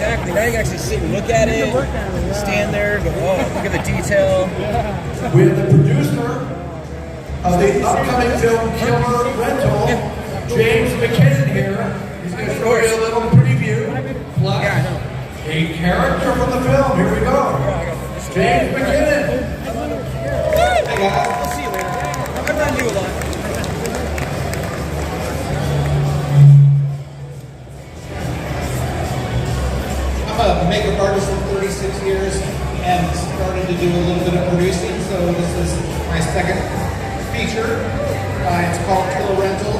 exactly. Now you can actually sit and look at it, stand there, go, oh, look at the detail. We have the producer of the upcoming film Killer Rental, James McKinnon here. He's going to show you a little preview. Plus, a character from the film. Here we go. James McKinnon. Hey guys, I'll see you later. I'm around you a lot. I'm a makeup artist for 36 years and started to do a little bit of producing, so this is my second feature. It's called Killer Rental.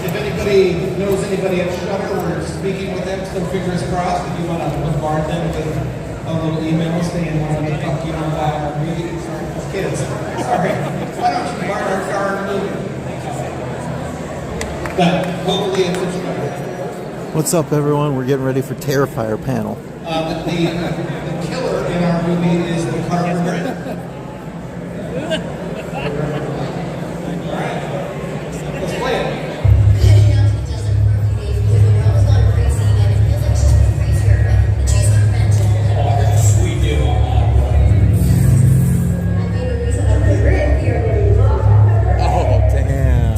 If anybody knows anybody at Shudder, we're speaking with them, so fingers crossed if you want to bombard them with a little email saying what the fuck you know about our movie. Kids, sorry. Why don't you bombard our movie? But hopefully it's a Shudder. What's up, everyone? We're getting ready for Terrifier panel. The killer in our movie is the carpenter. Alright, let's play it. We do on Oh, damn.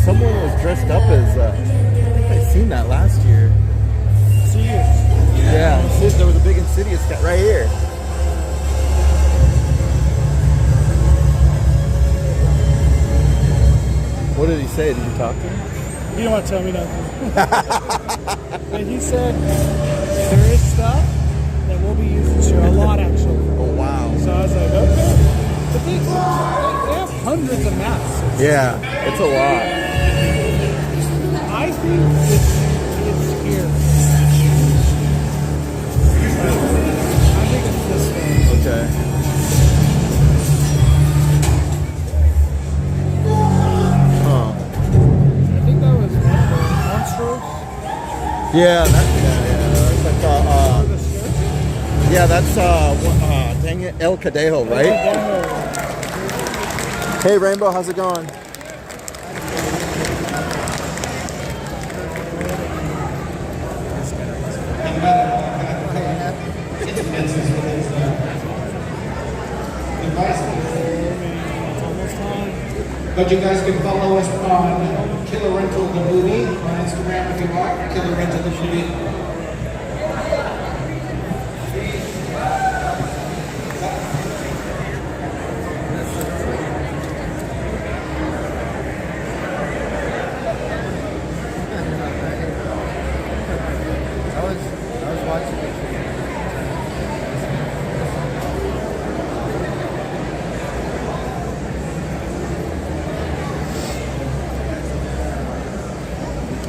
Someone was dressed up as, I think I seen that last year. Yeah, there was a big Insidious guy right here. What did he say? Did you talk to him? He didn't want to tell me nothing. But he said there is stuff that we'll be using to a lot, actually. Oh, wow. So I was like, okay. But they have hundreds of maps. Yeah, it's a lot. I think it's here. I think it's this one. Okay. Huh. I think that was Monstros. Yeah, that's dang it, El Cadejo, right? Hey, Rainbow, how's it going? But you guys can follow us on Killer Rental the Movie on Instagram if you want. Killer Rental the Movie. I was watching it.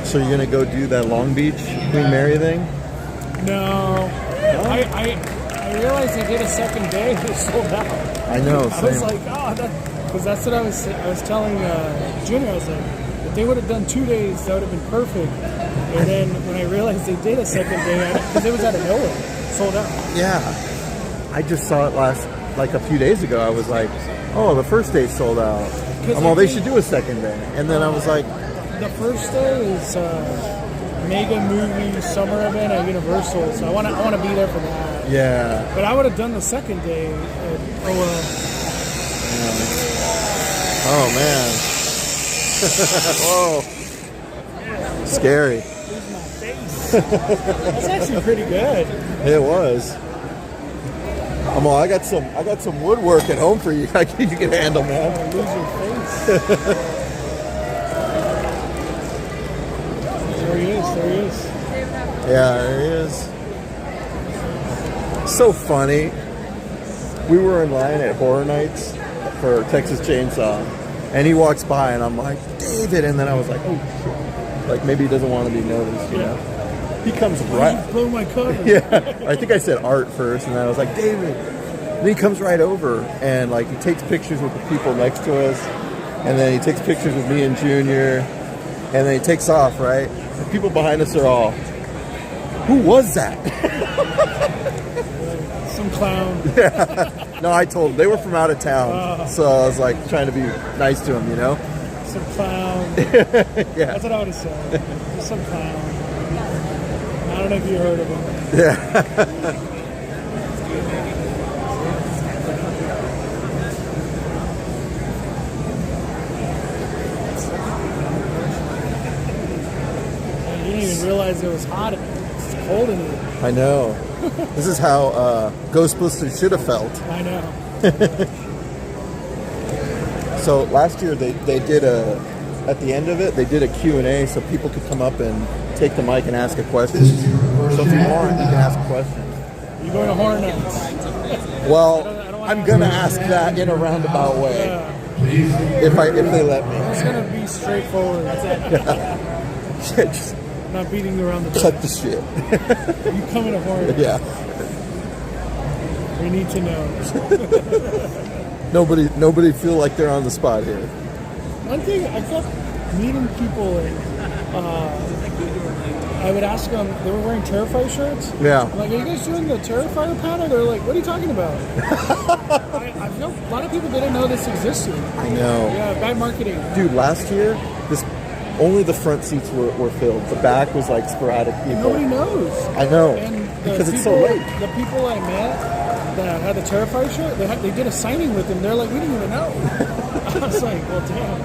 So you're gonna go do that Long Beach Queen Mary thing? No. I realized they did a second day. They sold out. I know. I was like, oh, because that's what I was telling Junior. I was like, if they would have done 2 days, that would have been perfect. And then when I realized they did a second day, because it was out of nowhere, sold out. Yeah. I just saw it like a few days ago. I was like, oh, the first day sold out. Well, they should do a second day. And then I was like, the first day is mega movie summer event at Universal, so I want to be there for that. yeah. But I would have done the second day at OL. Oh man. Whoa. Scary. Here's my face. That's actually pretty good. It was. I got some woodwork at home for you. You can handle, man. Lose your face. There he is. Yeah, there he is. So funny. We were in line at Horror Nights for Texas Chainsaw, and he walks by, and I'm like, David, and then I was like, oh shit. Like maybe he doesn't want to be noticed, you know? He comes right. Blow my cover. Yeah, I think I said Art first, and then I was like, David. And he comes right over, and like he takes pictures with the people next to us, and then he takes pictures with me and Junior, and then he takes off, right? The people behind us are all, who was that? Some clown. Yeah. No, I told them. They were from out of town, so I was like trying to be nice to them, Some clown. Yeah. That's what I would have said. Some clown. None of you heard of him. Yeah. You didn't even realize it was hot. It's cold in here. I know. This is how Ghostbusters should have felt. I know. So last year they did at the end of it, they did a Q&A so people could come up and take the mic and ask a question. So if you want, you can ask a question. You're going to Horror Nights. Well, I'm going to ask that in a roundabout way. If they let me. It's going to be straightforward. Shit, just Not beating you around the bush. cut the shit. You coming to Horror Nights. Yeah. We need to know. Nobody feel like they're on the spot here. One thing, I kept meeting people and I would ask them, they were wearing Terrifier shirts. Yeah. I'm like, are you guys doing the Terrifier panel? They're like, what are you talking about? I feel a lot of people didn't know this existed. I know. Yeah, bad marketing. Dude, last year, only the front seats were filled. The back was like sporadic people. Nobody knows. I know. And Because it's so late. The people I met that had the Terrifier shirt, they did a signing with them. They're like, we didn't even know. I was like, well, damn.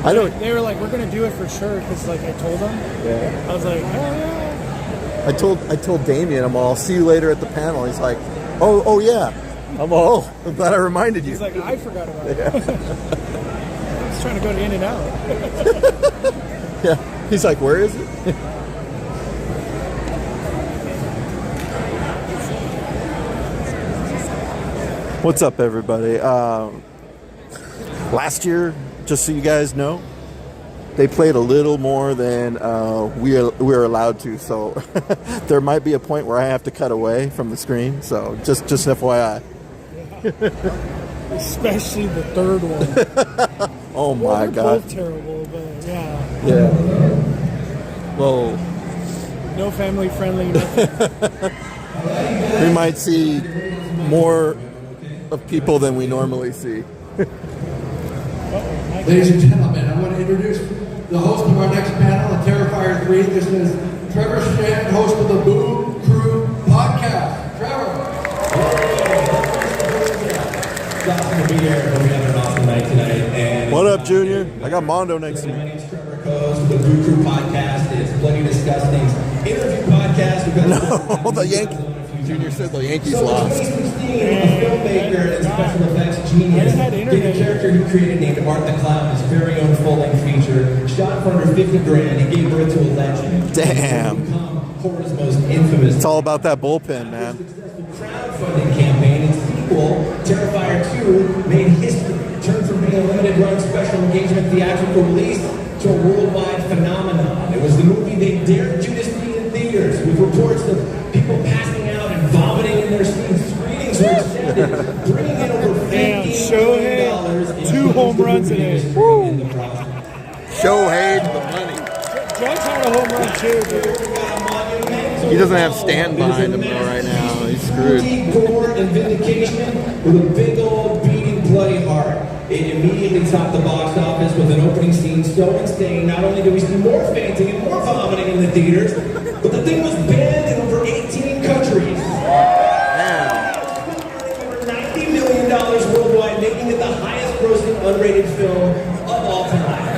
I know. They were like, we're going to do it for sure because like I told them. Yeah. I was like, hell yeah. I told Damien, I'll see you later at the panel. He's like, oh yeah. I'm glad I reminded you. He's like, I forgot about it. I was trying to go to In-N-Out. Yeah. He's like, where is it? What's up, everybody? Last year, just so you guys know, they played a little more than we're allowed to. So there might be a point where I have to cut away from the screen. So just FYI. Especially the third one. Oh my they're God. both terrible, but yeah. Yeah. Well, no family friendly. Nothing. we might see more of people than we normally see. Ladies and gentlemen, I want to introduce the host of our next panel, the Terrifier 3. This is Trevor Strand, host of the Boom Crew podcast. Trevor. It's awesome to be here. Hope you're having an awesome night tonight. And What up, Junior? I got Mondo next to my me. name's Trevor, co-host of the Boom Crew podcast. It's Bloody Disgusting's interview podcast. We've got No, the Yankees. Junior said the Yankees lost. a filmmaker and special effects genius, gave a character he created named Art the Clown his very own full-length feature, shot for under 50 grand. He gave birth to a legend. Damn. He's become horror's most infamous. It's all about that bullpen, man. Crowdfunding campaign. Its sequel, Terrifier 2, made history. Turned from being a limited-run special engagement theatrical release to a worldwide phenomenon. It was the movie they dared to see in theaters, with reports of people passing out and vomiting in their seats. Screenings were extended, bringing in over $15 million. 2 home runs today. Shohei the money. Judge had a home run too, dude. He doesn't have stand behind him though right now. He's screwed. Gore and vindication with a big old beating bloody heart. It immediately topped the box office with an opening scene so insane. Not only do we see more fainting and more vomiting in the theaters, but the thing was banned in over 18 countries. Damn. Over $90 million worldwide, making it the highest grossing unrated film of all time.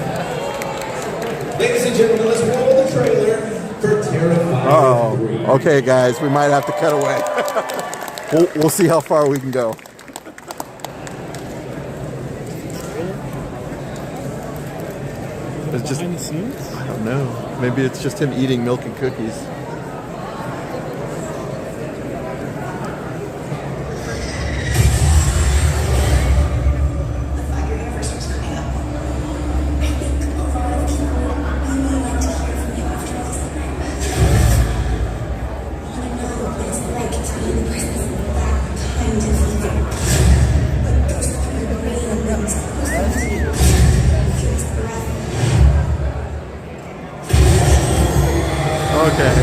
Ladies and gentlemen, let's roll the trailer for Terrifier 3. Oh, okay, guys. We might have to cut away. We'll see how far we can go. It's just, Behind the scenes? I don't know. Maybe it's just him eating milk and cookies. Okay.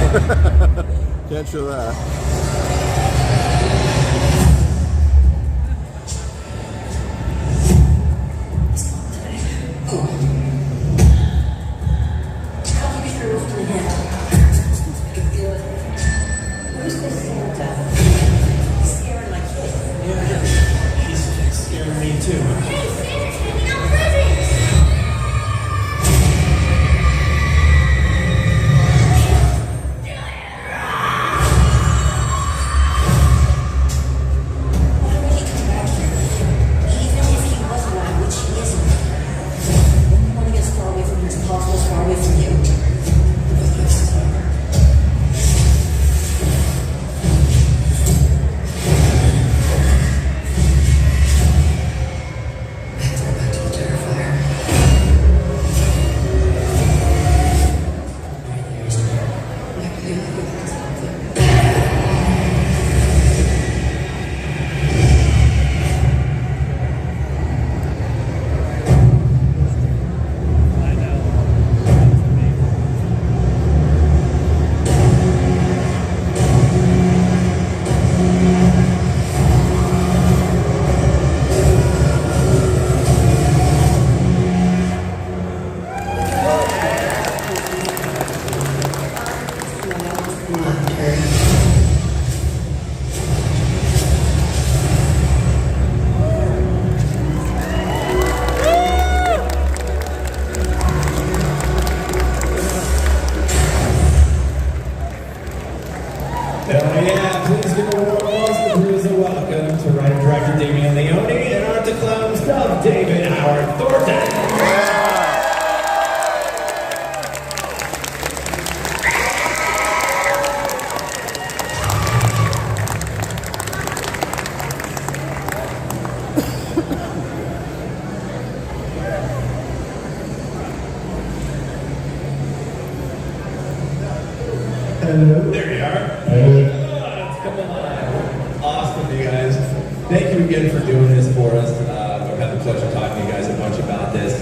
Can't show that. himself, David Howard Thornton. There you are. It's coming alive. Awesome, you guys. Thank you again for doing this for us. I've had the pleasure of talking to you guys a bunch about this.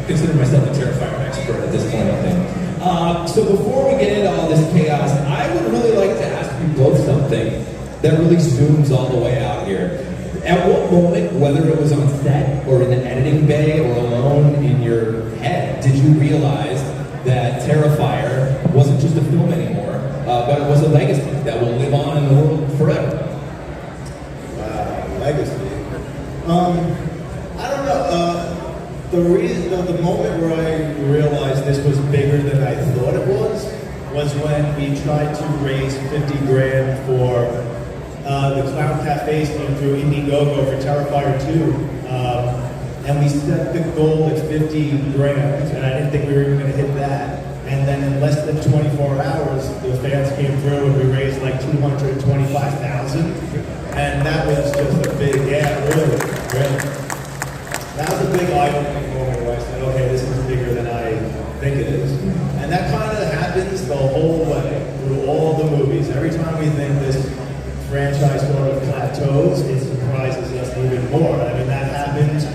Consider myself a Terrifier expert at this point, I think. So before we get into all this chaos, I would really like to ask you both something that really zooms all the way out here. At what moment, whether it was on set or in the editing bay or alone in your head, did you realize that Terrifier wasn't just a film anymore, but it was a legacy that will live on in the world forever? Wow, legacy. I don't know. The moment where I realized this was bigger than I thought it was when we tried to raise 50 grand for the Clown Cafes came through Indiegogo for Terrifier 2. And we set the goal at 50 grand, and I didn't think we were even going to hit that. And then in less than 24 hours, the fans came through and we raised like $225,000. And that was just a big, really. That was a big eye-opening moment where I said, okay, this is bigger than I think it is. And that kind of happens the whole way, through all the movies. Every time we think this franchise sort of plateaus, it surprises us even more. I mean, that happened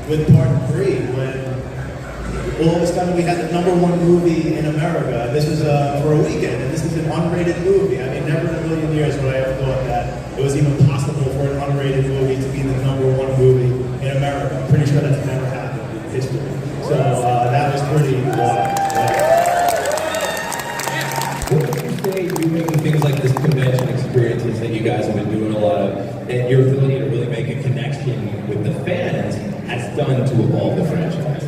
with Part 3, when all of a sudden we had the #1 movie in America. This was for a weekend, and this is an unrated movie. I mean, never in a million years would I have thought that it was even possible for an unrated movie to be the #1 movie in America. I'm pretty sure that's never happened in history. So that was pretty wild. What would you say doing things like this convention experiences that you guys have been doing a lot of, and your ability to really make a connection with the fans has done to evolve the franchise?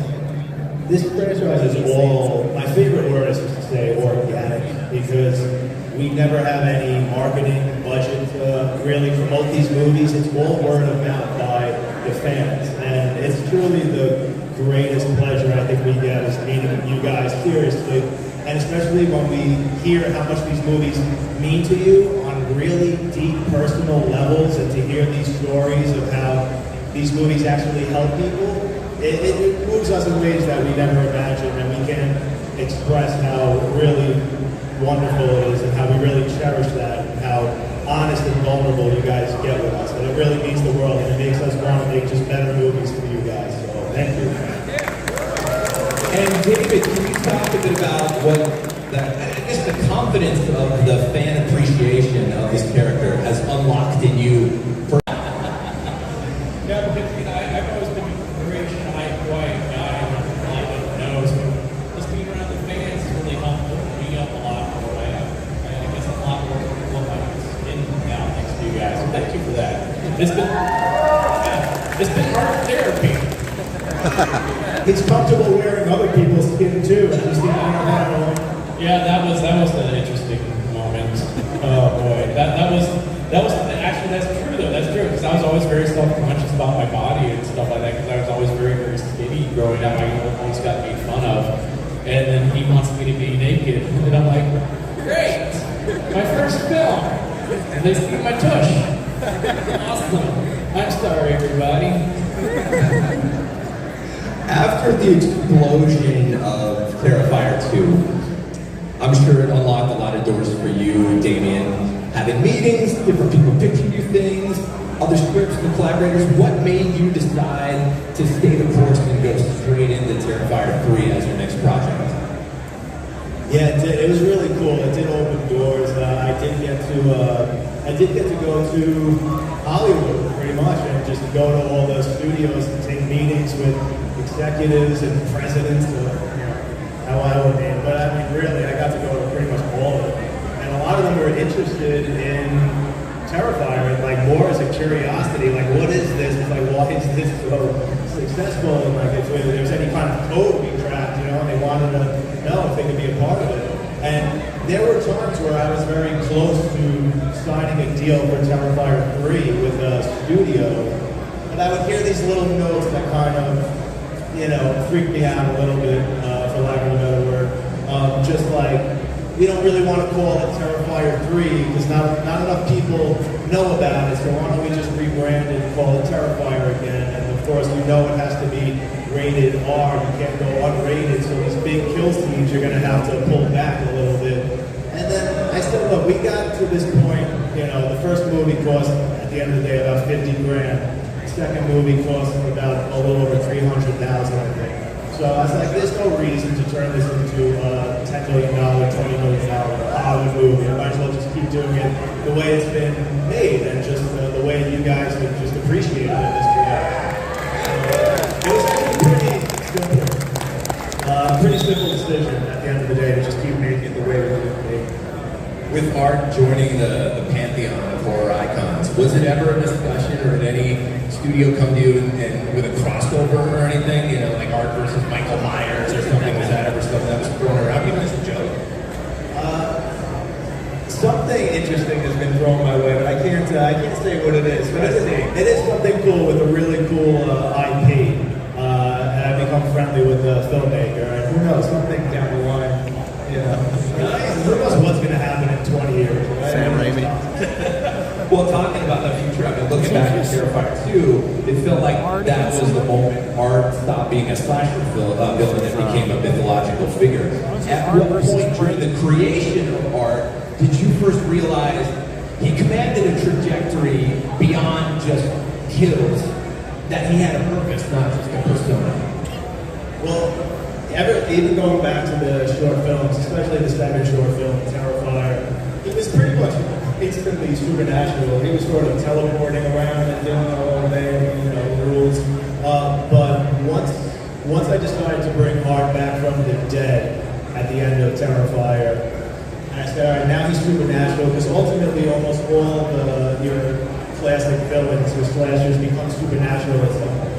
This franchise is all, my favorite word is to say organic, because we never have any marketing budget to really promote these movies. It's all word of mouth by the fans. And it's truly the greatest pleasure I think we get is meeting you guys, seriously. And especially when we hear how much these movies mean to you on really deep personal levels, and to hear these stories of how these movies actually help people. It moves us in ways that we never imagined, and we can't express how really wonderful it is and how we really cherish that, and how honest and vulnerable you guys get with us. And it really means the world, and it makes us want to make just better movies for you guys. So thank you. And David, can you talk a bit about what the confidence of the fan appreciation of this character has unlocked in you? Yeah, because I've always been a very shy, quiet guy, and I don't know. So just being around the fans has really helped me up a lot more. I guess a lot more what my skin now thanks to you guys. So thank you for that. It's been hard therapy. He's comfortable wearing other people's skin too. Yeah, that was an interesting moment. Oh boy, that was actually that's true though. That's true, because I was always very self-conscious about my body and stuff like that, because I was always very, very skinny growing up. I always got made fun of, and then he wants me to be naked, and I'm like, great, my first film. And they see my tush. Awesome. I'm sorry, everybody. After the explosion of Terrifier 2, I'm sure it unlocked a lot of doors for you, Damien. Having meetings, different people pitching you things, other scripts and collaborators. What made you decide to stay the course and go straight into Terrifier 3 as your next project? Yeah, it was really cool. It did open doors. I did get to go to Hollywood pretty much, and just go to all those studios and take meetings with executives and presidents of how I would name. But I mean, really, I got to go to pretty much all of them, and a lot of them were interested in Terrifier, and like more as a curiosity, like what is this? Like why is this so successful? And like if there's any kind of code we cracked, and they wanted to know if they could be a part of it. And there were times where I was very close to signing a deal for Terrifier 3 with a studio, but I would hear these little notes that kind of, you know, freak me out a little bit, for lack of a better word. Just like, we don't really want to call it Terrifier 3 because not enough people know about it, so why don't we just rebrand it and call it Terrifier again? And of course, we know it has to be rated R. You can't go unrated, so these big kill scenes, you're going to have to pull back a little bit. And then I said, look, we got to this point, you know, the first movie cost, at the end of the day, about 50 grand. The second movie cost about a little over 300,000, I think. So I was like, there's no reason to turn this into a $10 million, $20 million Hollywood movie. I might as well just keep doing it the way it's been made and just the way you guys would just appreciate it in this production. It was actually pretty simple decision at the end of the day to just keep making it the way it was made. With art joining the pantheon of horror icons, was it ever a discussion or did any studio come to you and with a crossover or anything? You know, like art versus Michael Myers or something? Was that ever something that was thrown around even as a joke? Something interesting has been thrown my way, but I can't say what it is. But it is something cool with a really cool IP. And I've become friendly with the filmmaker, and who knows, something down the line, you know. Who knows what's going to happen in 20 years, right? Sam Raimi. Well, talking about the future, I mean, looking back at Terrifier 2, it felt like that was the moment art stopped being a slasher villain and became a mythological figure. At what point during the creation of art did you first realize he commanded a trajectory beyond just kills, that he had a purpose, not just a persona? Well, even going back to the short films, especially the second short film, Terrifier, he was pretty much instantly supernatural. He was sort of teleporting around and doing all the, you know, rules. But once I decided to bring art back from the dead at the end of Terrifier, I said, all right, now he's supernatural, because ultimately almost all your classic villains or slashers become supernatural at some point.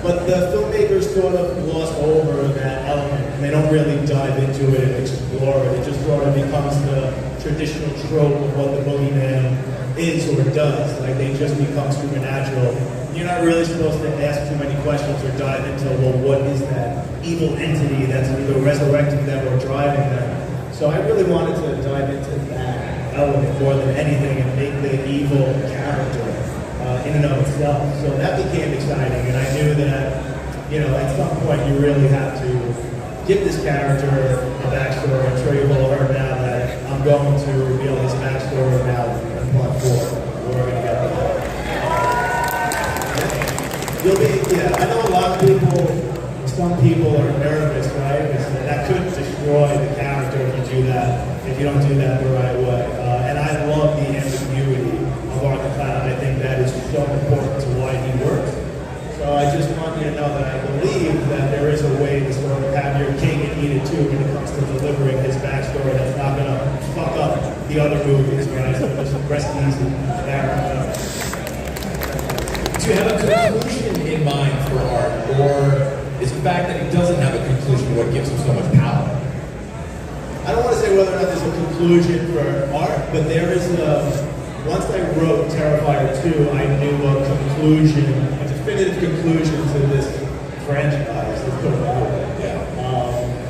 But the filmmakers sort of gloss over that element, and they don't really dive into it and explore it. It just sort of becomes the traditional trope of what the boogeyman is or does. Like, they just become supernatural. You're not really supposed to ask too many questions or dive into, well, what is that evil entity that's either resurrecting them or driving them? So I really wanted to dive into that element more than anything and make the evil character in and of itself. So that became exciting, and I knew that, you know, at some point you really have to give this character a backstory. I'm sure you've all heard now that I'm going to reveal his backstory now in part 4. We're going to get that. I know a lot of people, some people are nervous, right? Because that could destroy the character if you do that, if you don't do that the right way. And I love the ambiguity of Art the Clown. I think that is so important to why he works. So I just want you to know that I believe that there is a way to sort of have your cake and eat it too when it comes to delivering his backstory that's not going to fuck up the other movies, right? So just rest easy. Do you have a conclusion in mind for art, or is the fact that he doesn't have a conclusion what gives him so much power? I don't want to say whether or not there's a conclusion for art, but there is once I wrote Terrifier 2, I knew a conclusion, a definitive conclusion to this franchise. Let's put it that way.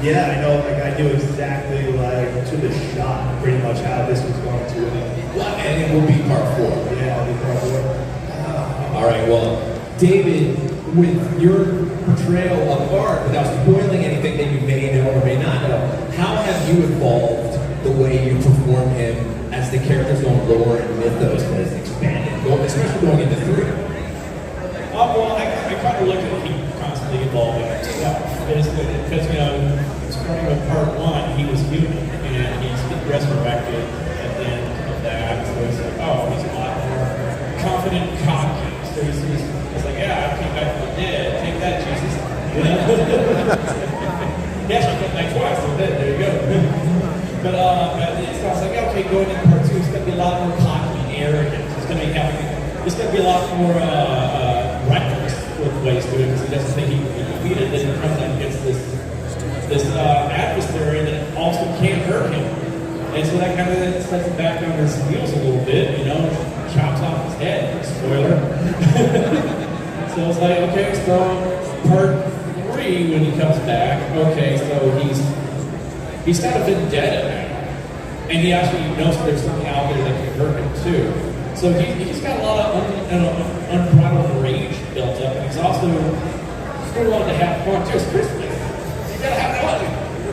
Yeah, I know, like, I knew exactly, like, to the shot, pretty much how this was going to end. Well, and it will be part 4. Yeah, it'll be part 4. All right, well, David, with your portrayal of art, without spoiling anything that you may know or may not know, how have you evolved the way you perform him as the character's own lore and mythos has expanded, especially going into 3? Well, I kind of look at him constantly evolving because, you know, starting with part 1, he was human, and he's resurrected at the end of that. So it's like, oh, he's a lot more confident, cocky. So it's like, yeah, I came back from the dead. Take that, Jesus. You know? Yes, I came back twice. So there you go. But so I was like, okay, going into part 2, it's going to be a lot more cocky and arrogant. It's going to be a lot more reckless with ways to it because he doesn't think he can be defeated. Then he comes up against this adversary that also can't hurt him. And so that kind of sets him back on his heels a little bit, you know, chops off his head. Spoiler. So it's like, okay, so part 3 when he comes back, okay, so he's got a vendetta now. And he actually knows there's something out there that can hurt him too. So he's got a lot of unbridled rage built up, and he's also still wanting to have fun too. It's Christmas. You gotta have fun.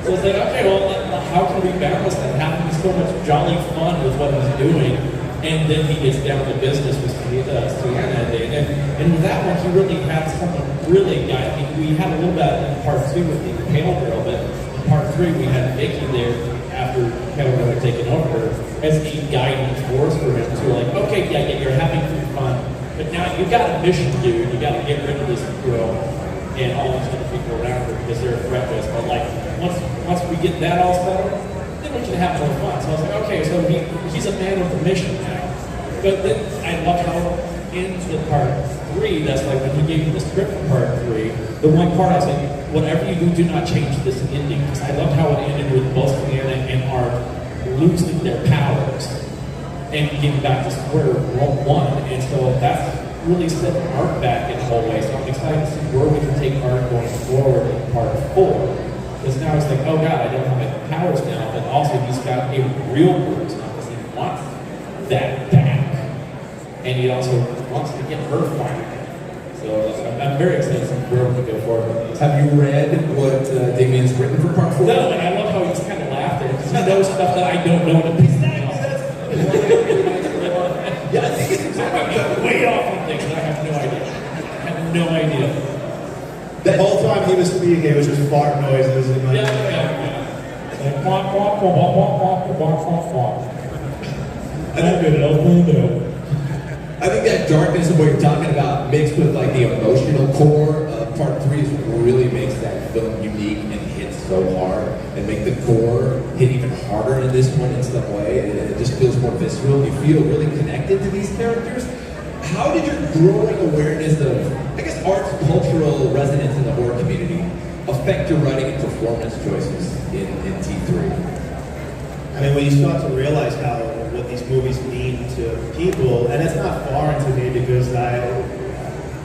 So it's like, okay, well, how can we balance that? Having so much jolly fun with what he's doing, and then he gets down to business with Sienna that day. And with that one, he really had someone really guide. We had a little bit in part 2 with the pale girl, but in part 3 we had Vicky there after Kevin had taken over as a guiding force for him to like, okay, yeah, you're having some fun, but now you got a mission, dude. You got to get rid of this girl and all these other people around her because they're a threat to us. But like, once we get that all settled, then we can have more fun. So I was like, okay, so he's a man with a mission now. But then I love how in the part 3, that's like when he gave me the script for part 3, the one part I was like, whatever you do not change this ending. Because I loved how it ended with both Sienna and Art losing their powers and getting back to square one. And so that's really set Art back in the whole way. So I'm excited to see where we can take Art going forward in part 4. Because now it's like, oh god, I don't have my powers now, but also he's got a real purpose now because he wants that back. And he also wants to get her fired. So I'm very excited to see where we go forward with this. Have you read what Damien's written for part 4? No, and I love how he just kind of laughed at it because he knows stuff that I don't know to piss me off. Yeah, I think it's exactly I'm way off on things. I have no idea. I have no idea. The whole time he was speaking, it was just fart noises and like. Yeah. Like, quack, quack, quack, quack, quack, quack, quack, quack. I think that darkness of what you're talking about mixed with like the emotional core of part 3 is what really makes that film unique and hit so hard and make the core hit even harder in this one in some way. It just feels more visceral. You feel really connected to these characters. How did your growing awareness of, I guess, art's cultural resonance in the horror community affect your writing and performance choices in T3? I mean, when you start to realize what these movies mean to people, and it's not foreign to me because I am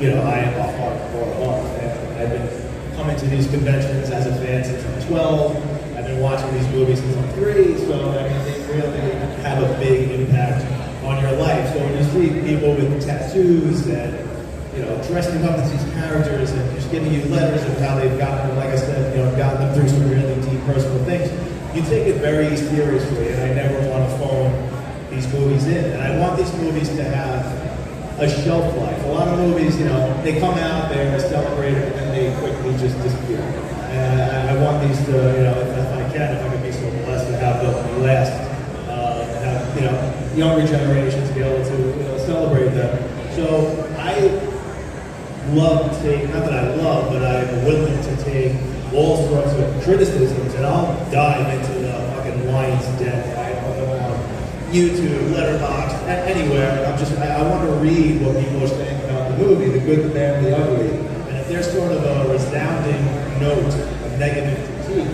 a hardcore horror fan. I've been coming to these conventions as a fan since I'm 12. I've been watching these movies since I'm 3, so I mean, they really have a big impact on your life. So when you see people with tattoos and dressing up as these characters and just giving you letters of how they've gotten, like I said, gotten them through some really deep personal things, you take it very seriously, and I never want to phone these movies in. And I want these movies to have a shelf life. A lot of movies, they come out, they're celebrated, and then they quickly just disappear. And I want these to, if I could be so blessed to have them last, have, younger generations be able to celebrate them. So I love to take, not that I love, but I'm willing to take all sorts of criticisms, and I'll dive into the fucking lion's den. On YouTube, Letterboxd, anywhere. And I want to read what people are saying about the movie, the good, the bad, and the ugly. And if there's sort of a resounding note of negative critique,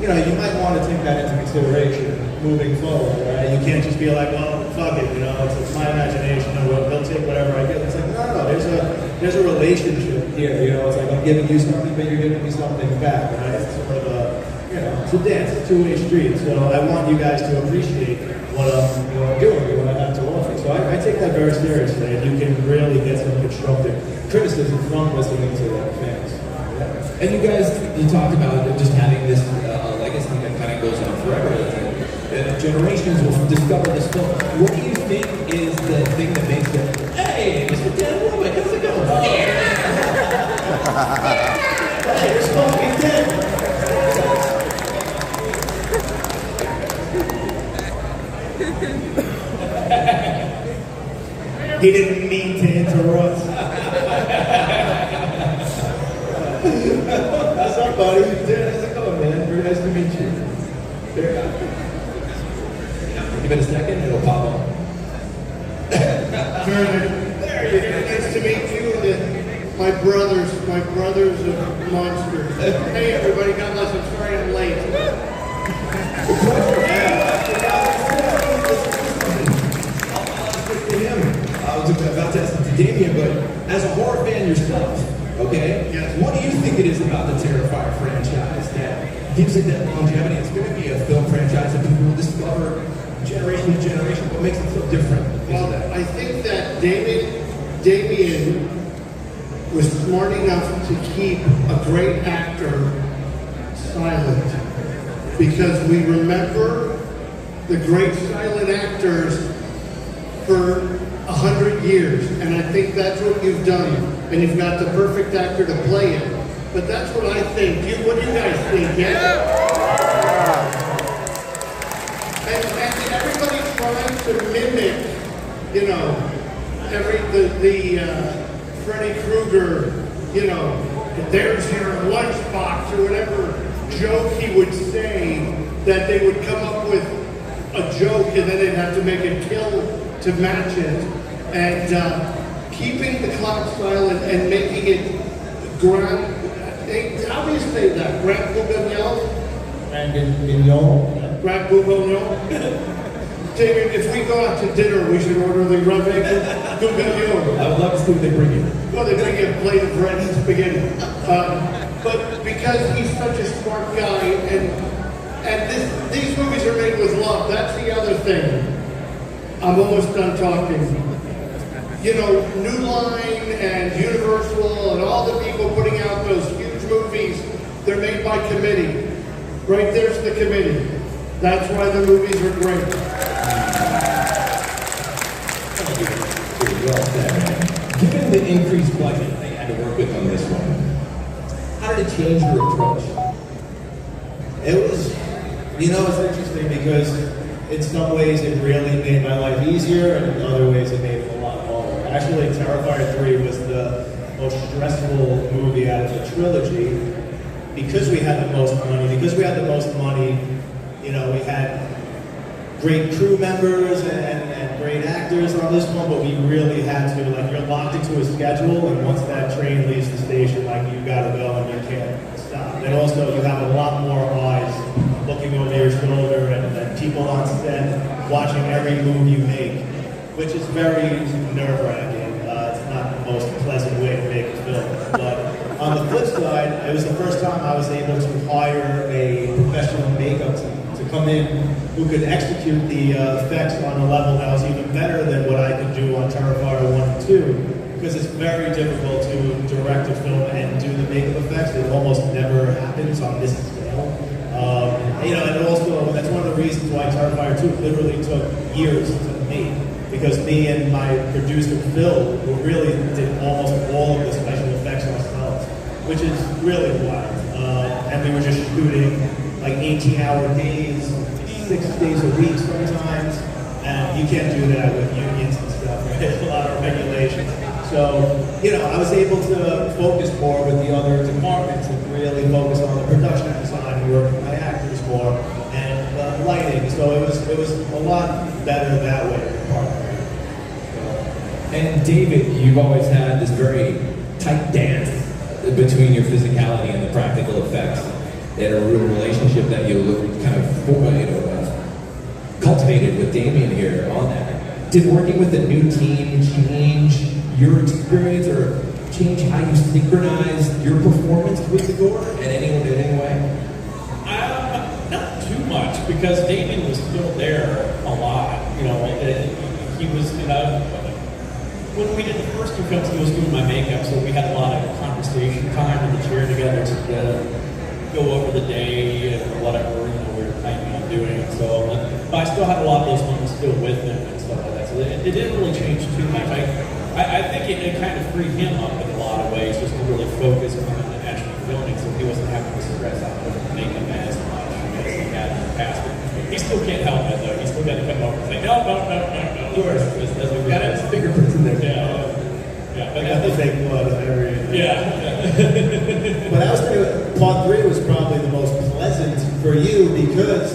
you might want to take that into consideration moving forward, right? You can't just be like, well, fuck it, it's my imagination, they'll take whatever I get. It's like, no, there's a relationship here, it's like I'm giving you something, but you're giving me something back, right? It's sort of it's a dance, it's a two-way street. So I want you guys to appreciate what I'm doing and what I have to offer. So I take that very seriously, and you can really get some constructive criticism from listening to the fans. And you guys, you talked about just having this legacy that kind of goes on forever. Generations will discover this film. What do you think is the thing that makes it, hey, Mr. Dan Womack, how's it going? Hey, you're smoking dead. He didn't mean to interrupt. What's up, buddy? How's it going, man? Very nice to meet you. Give it a second, it'll pop up. There you go. Nice to meet you. My brothers of Monster. Hey, everybody, God bless. I'm sorry I'm late. I was about to ask him to Damien, but as a horror fan yourself, okay? Yes. What do you think it is about the Terrifier franchise that gives it that longevity? It's going to be a film franchise that people will discover generation to generation. What makes it so different? Well, I think that Damien was smart enough to keep a great actor silent, because we remember the great silent actors for 100 years, and I think that's what you've done, and you've got the perfect actor to play it. But that's what I think. What do you guys think? Yeah. And everybody's trying to mimic, you know, Freddy Krueger, you know, there's your lunchbox or whatever joke he would say, that they would come up with a joke and then they'd have to make a kill to match it. And keeping the clock silent and making it how do you say that? Grand Bourguignon? Grand Bourguignon? David, if we go out to dinner, we should order the Grand Bourguignon. I would love to see what they bring you. Well, they bring you a plate of bread and spaghetti. But because he's such a smart guy, and these movies are made with love, that's the other thing. I'm almost done talking. You know, New Line and Universal and all the people putting out those huge movies, they're made by committee. Right there's the committee. That's why the movies are great. Well said. Given the increased budget they had to work with on this one, how did it change your approach? It was, you know, it's interesting because in some ways it really made my life easier, and in other ways it made it a lot harder. Actually, Terrifier 3 was the most stressful movie out of the trilogy because we had the most money. You know, we had great crew members and great actors on this one, but we really had to, like, you're locked into a schedule, and once that train leaves the station, like, you gotta go and you can't stop. And also, you have a lot more eyes looking over your shoulder and people on set watching every move you make, which is very nerve-wracking. It's not the most pleasant way to make a film. But on the flip side, it was the first time I was able to hire a professional makeup team to come in who could execute the effects on a level that was even better than what I could do on Terrifier 1 and 2, because it's very difficult to direct a film and do the makeup effects. It almost never happens on this scale. You know, and also, that's one of the reasons why Terrifier 2 literally took years to make, because me and my producer, Phil, who really did almost all of the special effects ourselves, which is really wild. And we were just shooting like 18-hour days, 6 days a week sometimes, and you can't do that with unions and stuff, right? There's a lot of regulations. So, you know, I was able to focus more with the other departments and really focus on the production design and work with my actors more, and lighting. So it was a lot better that way. And David, you've always had this very tight dance between your physicality and the practical effects. They had a real relationship that you kind of cultivated with Damien here on that. Did working with a new team change your experience or change how you synchronize your performance with the gore in any way? Not too much, because Damien was still there a lot. You know, he was, you know, when we did the first two films, he was doing my makeup, so we had a lot of conversation time in the chair together to go over the day and whatever, you know, we were planning on doing. So, but I still had a lot of those moments still with him and stuff like that. So it didn't really change too much. I think it kind of freed him up in a lot of ways, just to really focus on actually filming, so he wasn't having to stress out with making as much as he had in the past. He still can't help it though. He's still got to come over and say, no. Of course. We got his fingerprints in there. Yeah. But I got the fake blood of every. Yeah. But I was thinking, part 3 was probably the most pleasant for you because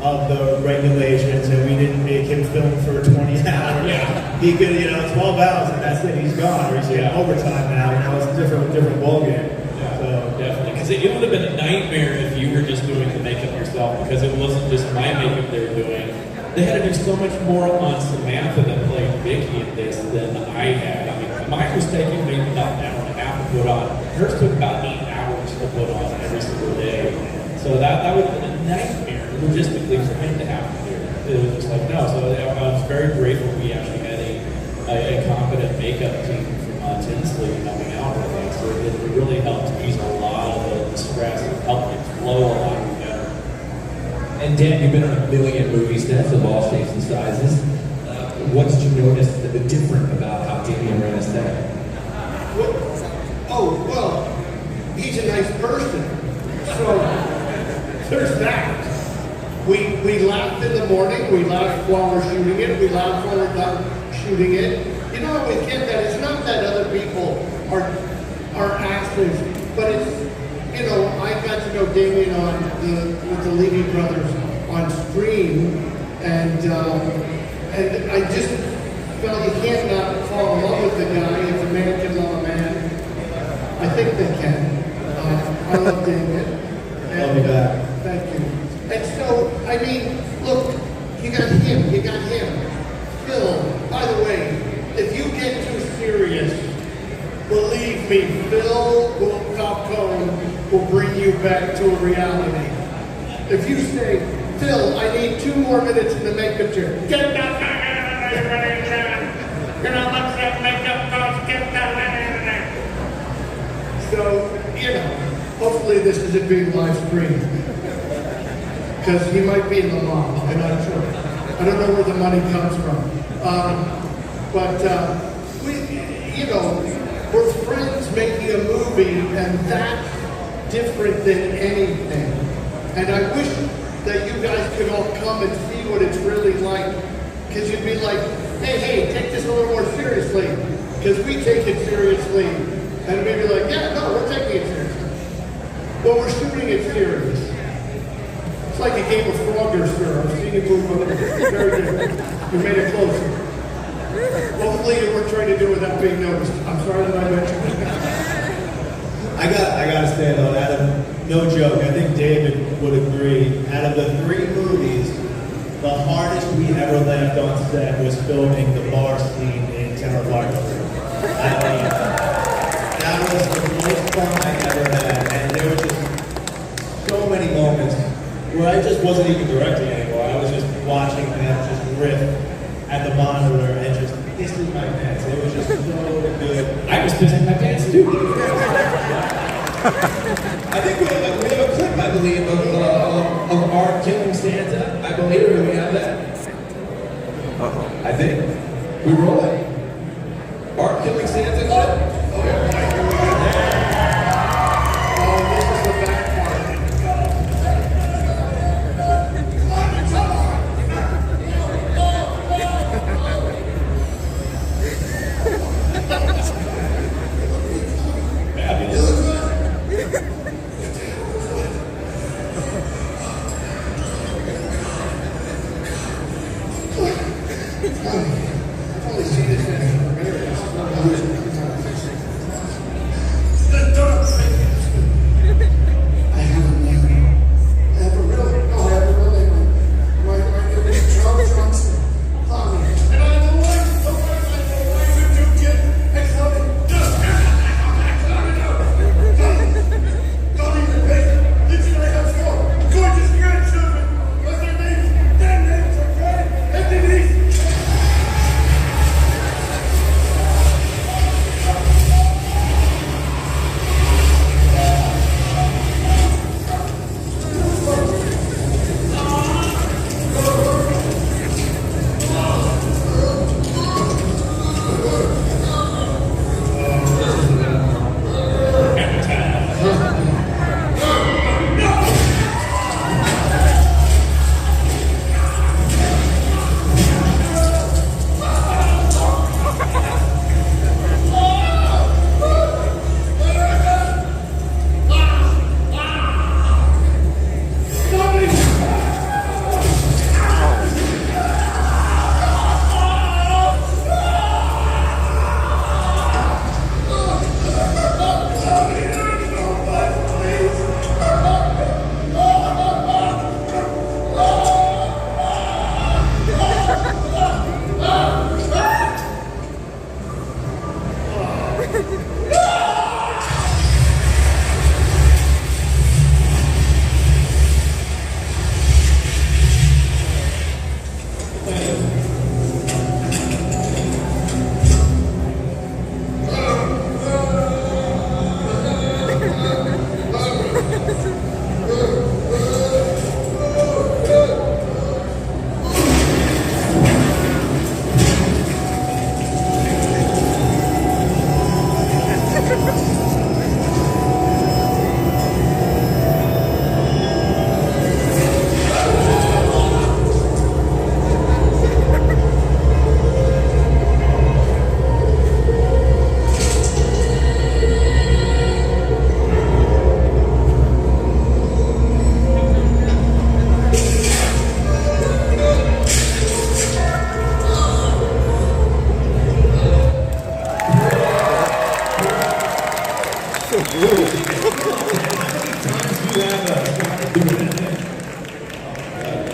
of the regulations, and we didn't make him film for 20 hours. Yeah. He could, 12 hours, and that's it. He's gone. Or he's getting overtime now. Now it's a different ballgame. Yeah, so definitely. Because it would have been a nightmare if you were just doing the makeup yourself, because it wasn't just my makeup they were doing. They had to do so much more on Samantha that played Vicky in this than I had. I mean, Mine was taking maybe about an hour and a half to put on. Hers took about 8 hours to put on every single day. So that would have been a nightmare logistically for him to have to do. It was just like, no. So I was very grateful we actually had a competent makeup team from Tinsley helping out with us. So it really helped ease a lot of the stress and helped it flow a lot better. And Dan, you've been on a million movie sets of all shapes and sizes. What did you notice different about how Damien ran a set? Well, he's a nice person. So there's that. We laugh in the morning, we laugh while we're shooting it, we laugh while we're done shooting it. You know, I always get that. It's not that other people are asses, but it's, you know, I got to know Damien with the Levy brothers on stream, and I just felt you can't not fall in love with the guy if a man can love a man. I think they can. I love Damien. Love you back. Thank you. And so, I mean, look, you got him. Phil, by the way, if you get too serious, believe me, Phil Falcone will bring you back to a reality. If you say, Phil, I need 2 more minutes in the makeup chair, get that, you're not much that makeup cost, get that. So, you know, hopefully this isn't being live streamed. Because he might be in the law, I'm not sure. I don't know where the money comes from. We, you know, we're friends making a movie, and that's different than anything. And I wish that you guys could all come and see what it's really like. Because you'd be like, hey, take this a little more seriously. Because we take it seriously. And we'd be like, yeah, no, we're taking it seriously. But we're shooting it serious. It's like a game of Frogger, sir. I've seen you move over. It's very different. You made it closer. Hopefully you weren't trying to do it without being noticed. I'm sorry that I mentioned it. I gotta say though, Adam, no joke, I think David would agree. Out of the 3 movies, the hardest we ever left on set was filming the bar scene in Terrifier 3. That was the most fun I ever had, and there were just so many moments where I just wasn't even directing anymore. I was just watching them just riff at the monitor and just pissing my pants. It was just so good. I was pissing my pants too. I think we have a clip, I believe, of Art killing Santa. I believe we have that. I think. We roll it. Art killing Santa clip. I've only seen this in the mirror.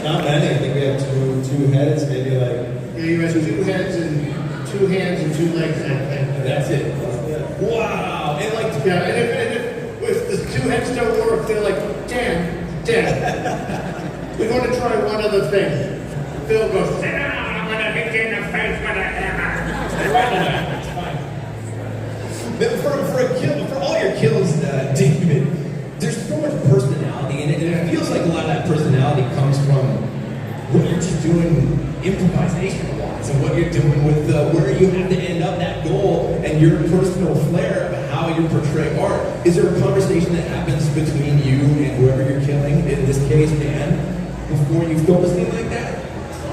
Not many. I think we have two heads, maybe like. Yeah, you have 2 heads and 2 hands and 2 legs, and That's it. Wow. And like, yeah, and if the 2 heads don't work, they're like, Dan, we want to try one other thing. Phil goes, sit down, I'm gonna hit you in the face with a hammer. it's fine. For all your kills, David, there's so much personality in it, and it feels like a lot of that personality comes from what you're just doing improvisation-wise, and what you're doing with where you have to end up that goal, and your personal flair of how you portray art. Is there a conversation that happens between you and whoever you're killing, in this case, Dan, before you film a scene like that?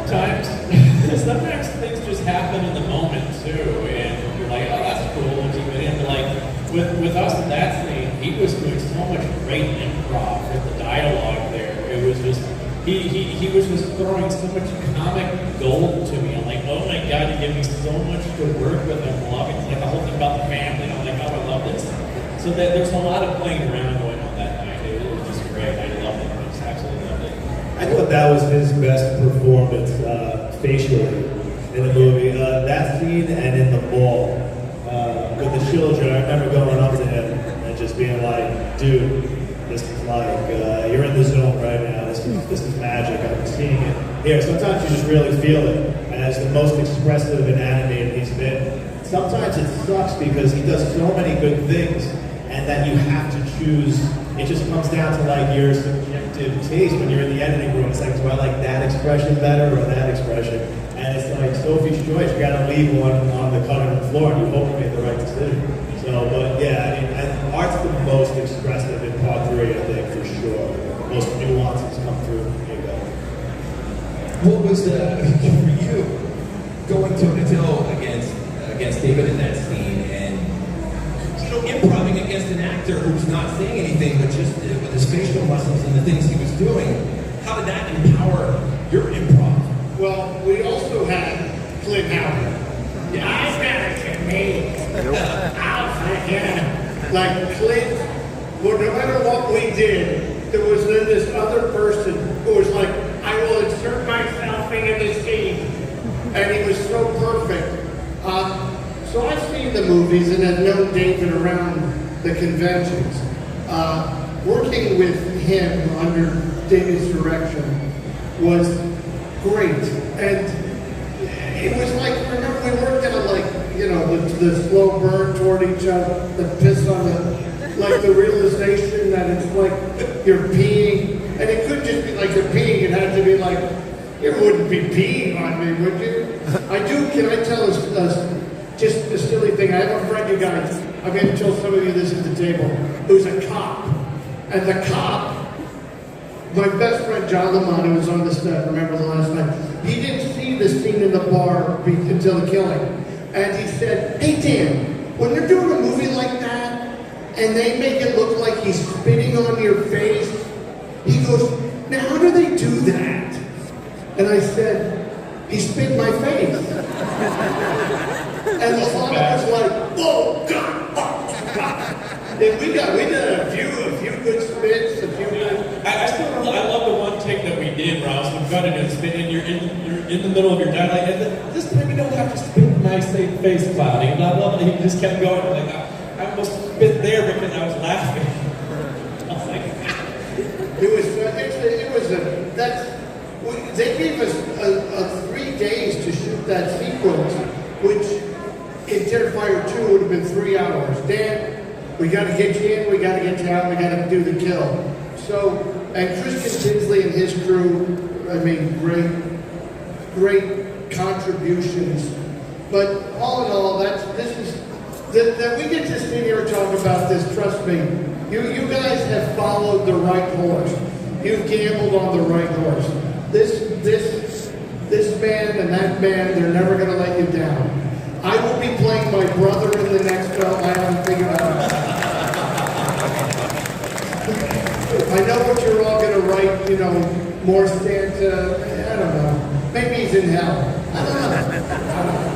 Sometimes things just happen in the moment too, and you're like, oh, that's cool, we'll keep it in. But like with us in that scene, he was doing so much great improv with the dialogue there. It was just he was just throwing so much comic gold to me. I'm like, oh my god, you give me so much to work with. I'm loving like the whole thing about the family. I'm like, oh, I love this. So that there's a lot of playing around going on that night. It was just great. I loved it. I just absolutely loved it. I thought that was his best performance facially in the movie. That scene and in the mall with the children. I remember going up to him and just being like, dude, this is like, you're in the zone right now. This is magic. I'm seeing it here. Sometimes you just really feel it. And as the most expressive and animated he's been, sometimes it sucks because he does so many good things and that you have to choose. It just comes down to like your subjective taste when you're in the editing room. It's like, do I like that expression better or that expression? And it's like Sophie's choice. You gotta leave one on the cutting room floor and you hope you made the right decision. So, but yeah, I mean, art's the most expressive in part 3, I think, for sure. Most nuances come through from you guys. What was for you going toe-to-toe against David in that scene and improvising against an actor who's not saying anything but just with his facial muscles and the things he was doing? How did that empower your improv? Well, we also had Clint Howard. Yeah. I've got it to me. I'll forget. Like Clint, well, no matter what we did, there was then this other person who was like, I will insert myself into the scene. And he was so perfect. So I've seen the movies and have known David around the conventions. Working with him under David's direction was great. And it was like, remember we worked on like, you know, the slow burn toward each other, the piss on the, like the realization that it's like you're peeing. And it could just be like you're peeing, it had to be like, you wouldn't be peeing on me, would you? Can I tell us just a silly thing? I have a friend, you guys, I'm going to tell some of you this at the table, who's a cop. And the cop, my best friend John Lamont, who was on the set, remember the last night, he didn't see the scene in the bar until the killing. And he said, hey Dan, when they're doing a movie like that, and they make it look like he's spitting on your face, he goes, now how do they do that? And I said, he spit in my face. And the lot of us like, whoa, God, oh, God. And we did a few good spits, a few good. I love the one take that we did, where I was gutted and spit, and you're in the middle of your dialogue, and this time you don't have to spit in my face cloudy, blah, blah, blah. He just kept going, like, I almost spit there because I was laughing. I was like, they gave us 3 days to shoot that sequence, which in Terrifier 2 would have been 3 hours. Dan, we got to get you in, we got to get you out, we got to do the kill. So, and Christian Tinsley and his crew, I mean, great contributions. But all in all, that we get to sit here and talk about this. Trust me, you guys have followed the right horse. You've gambled on the right horse. This band and that band, they're never going to let you down. I will be playing my brother in the next film. I haven't figured out. I know what you're all going to write, you know, more Santa, I don't know. Maybe he's in hell. I don't know.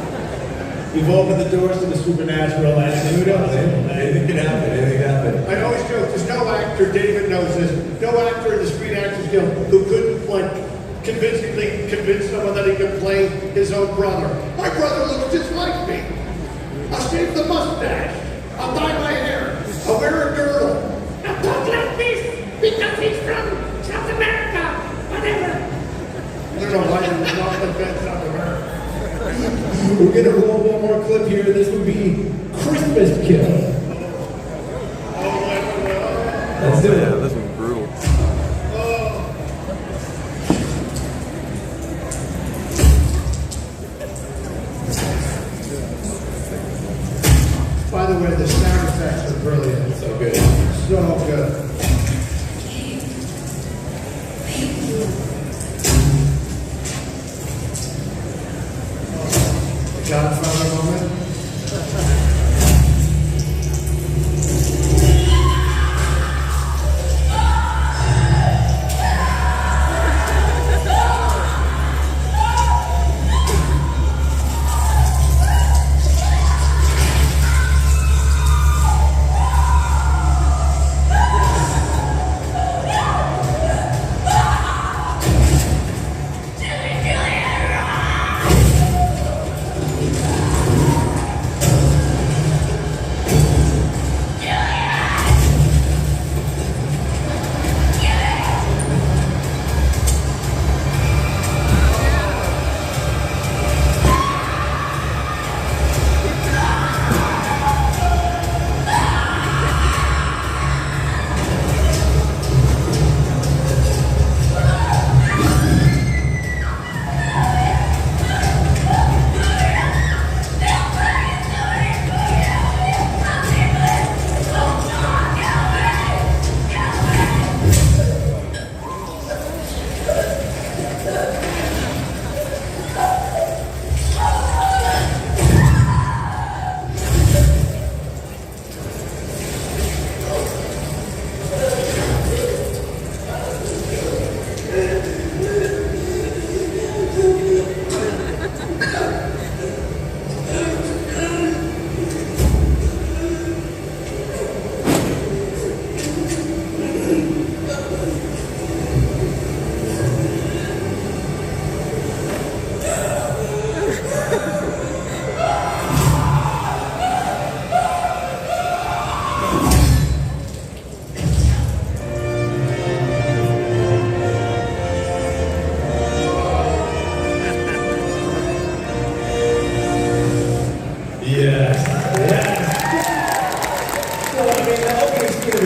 We've opened the doors to the supernatural, and who knows? Anything can happen. Anything can happen. I always joke, there's no actor, David knows this, no actor in the Screen Actors Guild who couldn't, like, convincingly convince someone that he could play his own brother. My brother looks just like me. I'll shave the mustache. I'll dye my hair. I'll wear a girdle. I'll talk like this because he's from South America. Whatever. I don't know why you talk like that, South America. We're gonna roll one more clip here. This would be Christmas Kill. Let's do it. Yeah, this was brutal. By the way, the sound effects are brilliant. So good. So good. Godfather moment.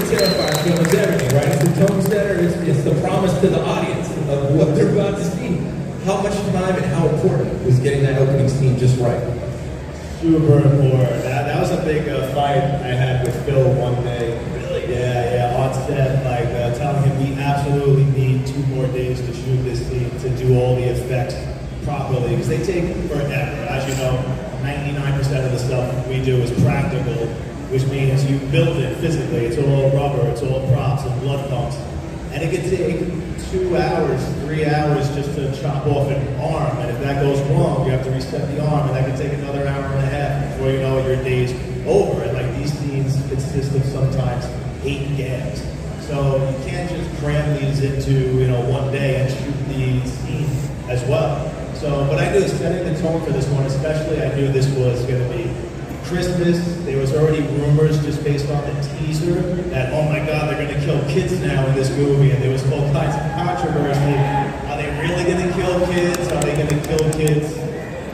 Terrifier film is everything, right? It's the tone setter, it's the promise to the audience of what they're about to see. How much time and how important was getting that opening scene just right? Super important. That was a big fight I had with Phil one day. Really? Yeah, on set, like telling him we absolutely need 2 more days to shoot this scene to do all the effects properly, because they take forever. As you know, 99% of the stuff we do is practical, which means you build it physically. It's all rubber, it's all props and blood pumps. And it can take 2 hours, 3 hours just to chop off an arm. And if that goes wrong, you have to reset the arm, and that can take another hour and a half before you know your day's over. And like these scenes consist of sometimes 8 gags. So you can't just cram these into, one day and shoot the scene as well. So, but I knew setting the tone for this one, especially, I knew this was going to be Christmas. There was already rumors just based on the teaser that, oh my God, they're going to kill kids now in this movie, and there was all kinds of controversy. Are they really going to kill kids? Are they going to kill kids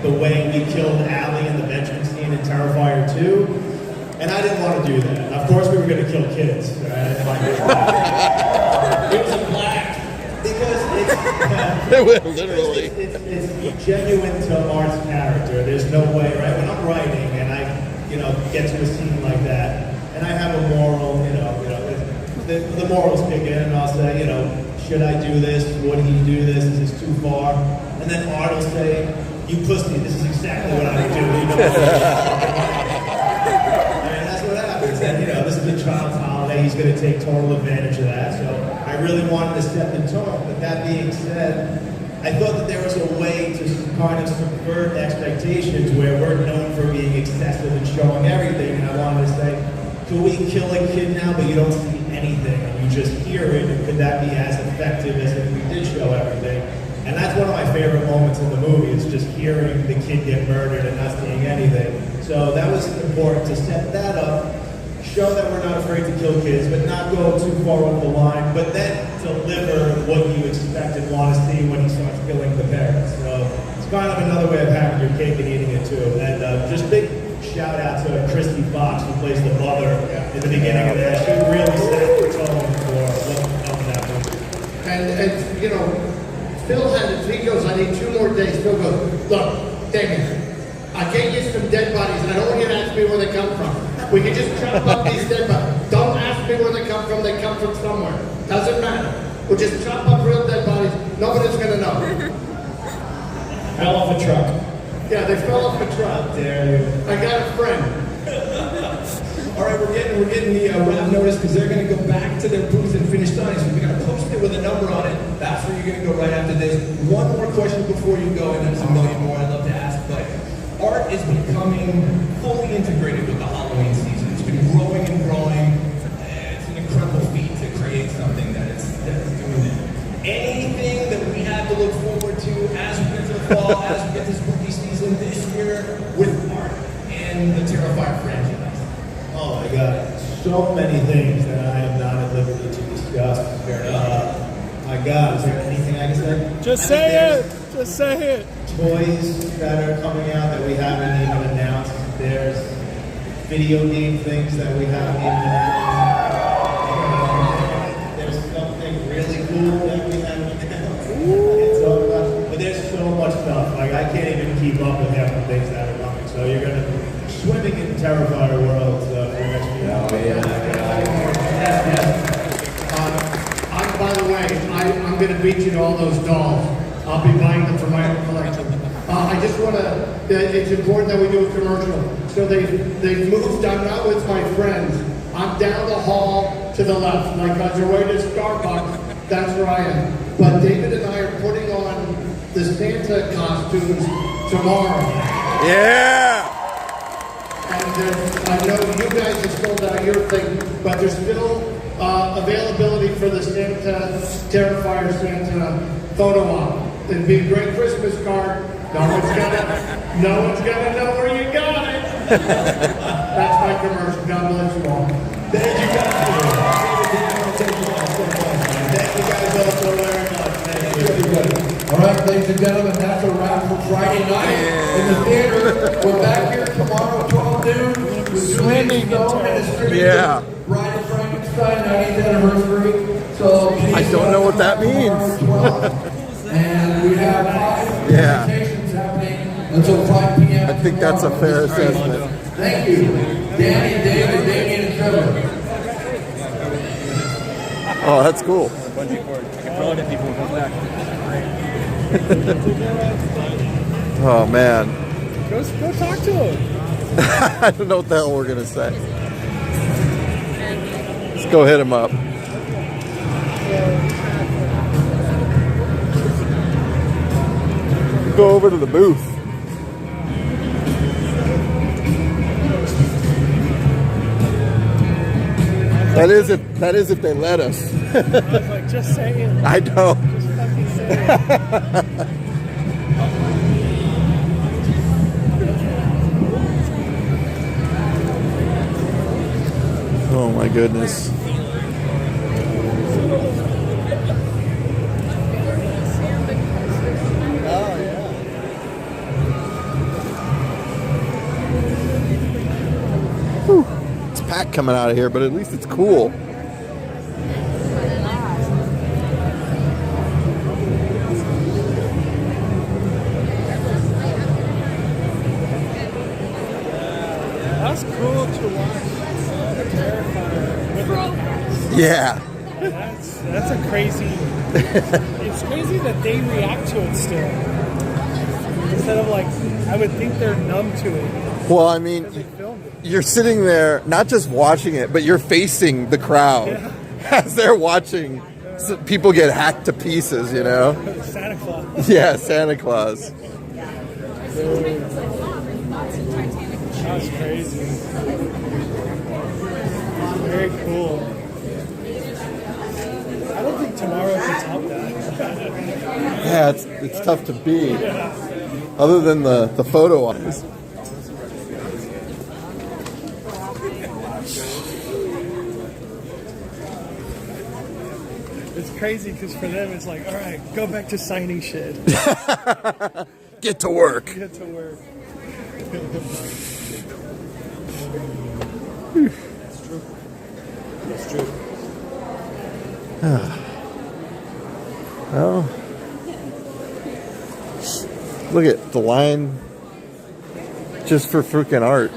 the way we killed Allie in the bedroom scene in Terrifier 2? And I didn't want to do that. Of course we were going to kill kids. Right? I didn't like it. It was a black. Because it's... literally. It's genuine to Art's character. There's no way, right? When I'm writing and I, get to a scene like that, and I have a moral, the morals kick in, and I'll say, should I do this? Would he do this? Is this too far? And then Art will say, you pussy, this is exactly what I would do. And that's what happens. And this is a child's holiday. He's going to take total advantage of that. So I really wanted to set the tone. But that being said, I thought that there was a way to kind of subvert expectations where we're known for being excessive and showing everything, and I wanted to say, could we kill a kid now, but you don't see anything, and you just hear it, and could that be as effective as if we did show everything? And that's one of my favorite moments in the movie, is just hearing the kid get murdered and not seeing anything. So that was important to set that up, show that we're not afraid to kill kids, but not go too far over the line, but then deliver what you expect and want to see when he starts killing the parents. So it's kind of another way of having your cake and eating it too. And just big shout out to Christy Fox, who plays the mother in the beginning of that. She really set the tone for what's to come in that movie. And you know, Phil had, he goes, I need 2 more days. Phil goes, look, Damien, I get you some dead bodies. I don't want you to ask me where they come from. We can just chop up these dead bodies. Don't ask me where they come from somewhere. Doesn't matter. We'll just chop up real dead bodies. Nobody's gonna know. Fell off a truck. Yeah, they fell off a truck. Dare you. I got a friend. All right, we're getting the wrap notice because they're going to go back to their booth and finish signing. So we're going to post it with a number on it. That's where you're going to go right after this. One more question before you go, and there's a million more I'd love to ask. But art is becoming fully integrated with the Halloween season. It's been growing and growing. It's an incredible feat to create something that's doing it. Anything that we have to look forward to as we get to the fall, as we get to spooky season this year with art and the Terrifier franchise? Oh my God, so many things that I am not at liberty to discuss. My God, is there anything I can say? Just say it. Just say it. Toys that are coming out that we haven't even announced. There's video game things that we haven't even announced. There's something really cool that we haven't announced. But there's so much stuff. Like, I can't even keep up with half the things that are coming. So you're going to be swimming in Terrifier world for the next few hours. By the way, I'm going to beat you to all those dolls. I'll be buying them for my own collection. I just want to, it's important that we do a commercial. So they've moved, I'm not with my friends. I'm down the hall to the left. Like on your way to Starbucks, that's where I am. But David and I are putting on the Santa costumes tomorrow. Yeah! And I know you guys have sold out your thing, but there's still availability for the Santa, Terrifier Santa photo op. It'd be a great Christmas card. No one's gonna know where you got it. That's my commercial. God bless you all. Thank you guys. Thank you guys all so very much. Thank you. All right, ladies and gentlemen, that's a wrap for Friday night in the theater. We're back here tomorrow, 12 noon, with Julian Stone and his tribute to Bride of Frankenstein 90th anniversary. So I don't know what that means. And we have 5 presentations happening until 5 p.m. I think that's a fair assessment. Thank you, Danny, David, Damien, and Trevor. Oh, that's cool. Bungee cord. I can throw it at people and come back. Oh, man. Go talk to him. I don't know what the hell we're going to say. Let's go hit him up. Go over to the booth. That is if they let us. I was like, just say it. I know. Just fucking say it. Oh my goodness. Whew. It's packed coming out of here, but at least it's cool. That's cool to watch. Terrifier. Yeah. That's a crazy. It's crazy that they react to it still. Instead of like, I would think they're numb to it. Well, I mean, Because they filmed it. you're sitting there, not just watching it, but you're facing the crowd as they're watching people get hacked to pieces, you know? Santa Claus. Yeah, Santa Claus. That's crazy. Very cool. I don't think tomorrow can top that. Yeah, it's tough to beat. Other than the photo ones. It's crazy because for them it's like, all right, go back to signing shit. Get to work. Get to work. That's true. That's true. Oh. Look at the line just for freaking art.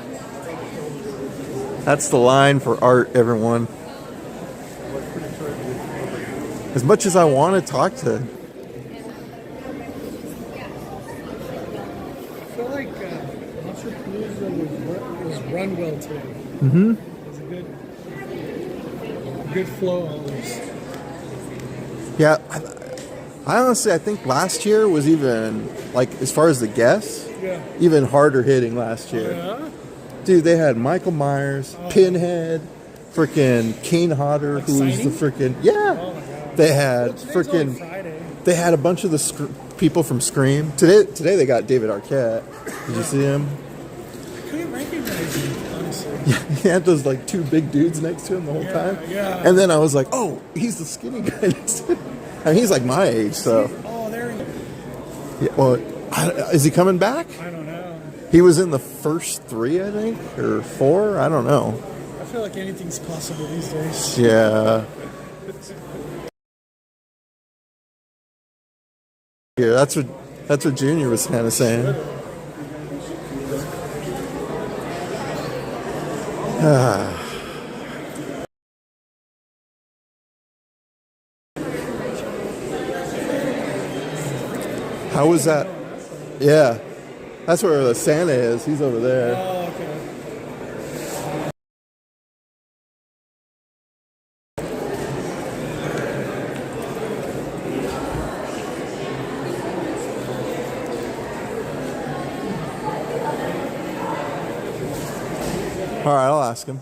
That's the line for art, everyone. As much as I want to talk to. I feel like Monsterpalooza was run well today. Mm-hmm. It was a good flow always. Yeah, I honestly, I think last year was even, like, as far as the guests, even harder hitting last year. Yeah? Dude, they had Michael Myers, Pinhead, freaking Kane Hodder, Like who's signing? the freaking, yeah. Oh my God. They had Well, today's only freaking, Friday. they had a bunch of the people from Scream. Today they got David Arquette. Did you see him? I couldn't recognize him, honestly. He had those like two big dudes next to him the whole time. Yeah. And then I was like, oh, he's the skinny guy next to him. I mean, he's like my age, so. Oh, there he is. Yeah, well, is he coming back? I don't know. He was in the first 3, I think, or 4. I don't know. I feel like anything's possible these days. Yeah. Yeah, that's what Junior was kind of saying. How was that? Yeah, that's where the Santa is. He's over there. Oh, okay. All right, I'll ask him.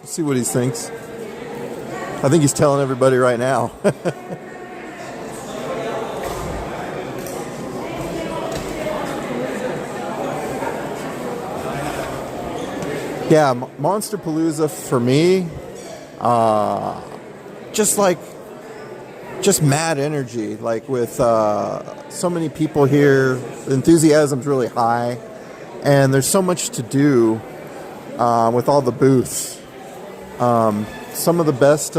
See what he thinks. I think he's telling everybody right now. Yeah, Monsterpalooza for me, just mad energy. Like with so many people here, the enthusiasm's really high, and there's so much to do with all the booths. Some of the best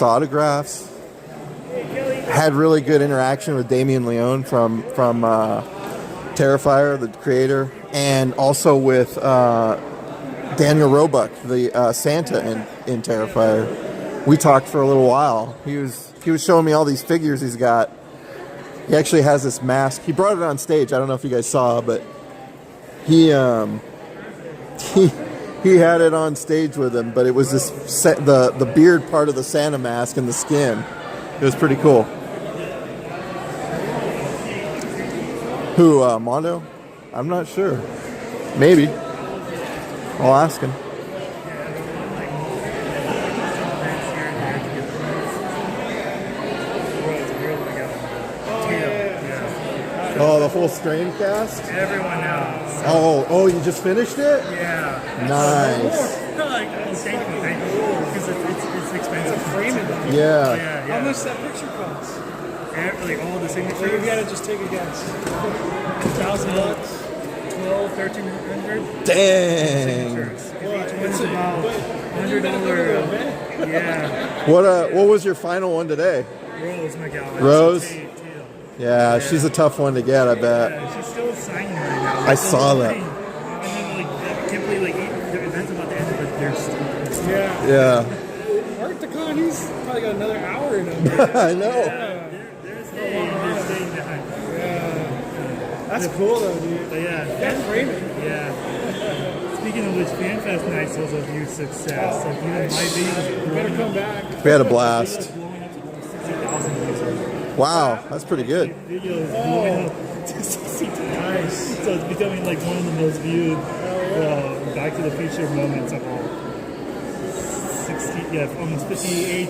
autographs. Had really good interaction with Damien Leone from Terrifier, the creator, and also with Daniel Roebuck, the Santa in Terrifier. We talked for a little while. He was showing me all these figures he's got. He actually has this mask. He brought it on stage. I don't know if you guys saw, but he had it on stage with him. But it was this the beard part of the Santa mask and the skin. It was pretty cool. Who, Mondo? I'm not sure. Maybe. I'll ask him. Oh, the full Strain cast? Everyone knows. Oh, you just finished it? Yeah. Nice. Like, oh, thank you. Because it's expensive. Framing it. Yeah. How much that picture cost? Like all the So you signatures. gotta just take a guess. $1,000. 12, 1,300 Dang. signatures. Each one's about $100. Yeah. What was your final one today? Rose McGowan. Rose? Teal. Yeah, she's a tough one to get, I bet. Yeah, she's still signing right now. I saw that. And then, like, I can't believe, like, the event's about to end, but they're still. Yeah. Yeah. Art Decon, he's probably got another hour in him. I know. They're staying behind. That's cool though, dude. But yeah. That framing. Yeah. speaking of which, FanFest Nights was a huge success. Like, even my videos Better come back. We had a blast. blowing up to 60,000 views. Wow, that's pretty good. Video is blowing up to 60,000. Nice. So it's becoming like one of the most viewed Back to the Future moments of all. 60, yeah, almost 58.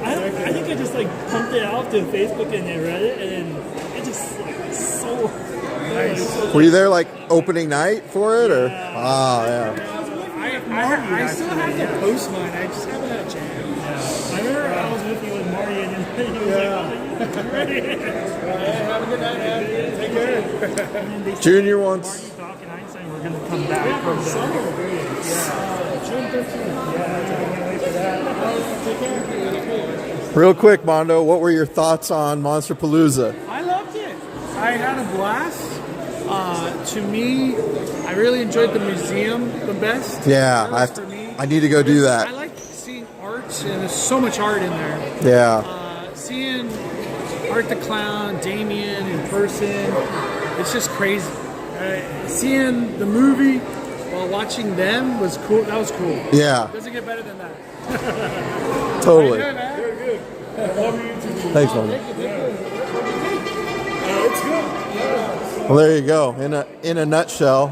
I think I just like pumped it out to Facebook and then Reddit, and it just like so nice. Were you there like opening night for it, or? Ah, yeah. I still have to post mine. I just haven't had a chance. I remember I was with you with Marty, and then he was like, "Oh, you ready?" Have a good night, man. Take care. And then they said, Junior wants. Marty, Doc, and Einstein were gonna come back from the June 13th. Take care. Real quick, Mondo, what were your thoughts on Monsterpalooza? I loved it. I had a blast. To me, I really enjoyed the museum the best. Yeah, That was for me. I need to go do I that. like seeing art, and there's so much art in there. Yeah, Seeing Art the Clown, Damien in person, it's just crazy. Seeing the movie while watching them was cool. That was cool. yeah, Doesn't get better than that. totally. Good, man. Thanks, Mondo. It's good. Well, there you go. In a nutshell,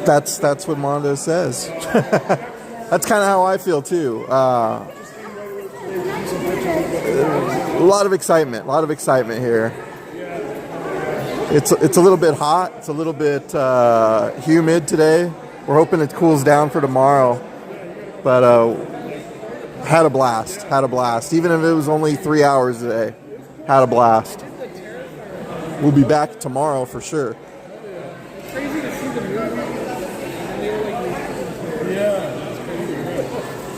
that's what Mondo says. That's kind of how I feel too. A lot of excitement here. It's a little bit hot. It's a little bit humid today. We're hoping it cools down for tomorrow. But had a blast. Even if it was only 3 hours a day, had a blast. We'll be back tomorrow for sure. Crazy to see the movie. And they were like, yeah, that's crazy.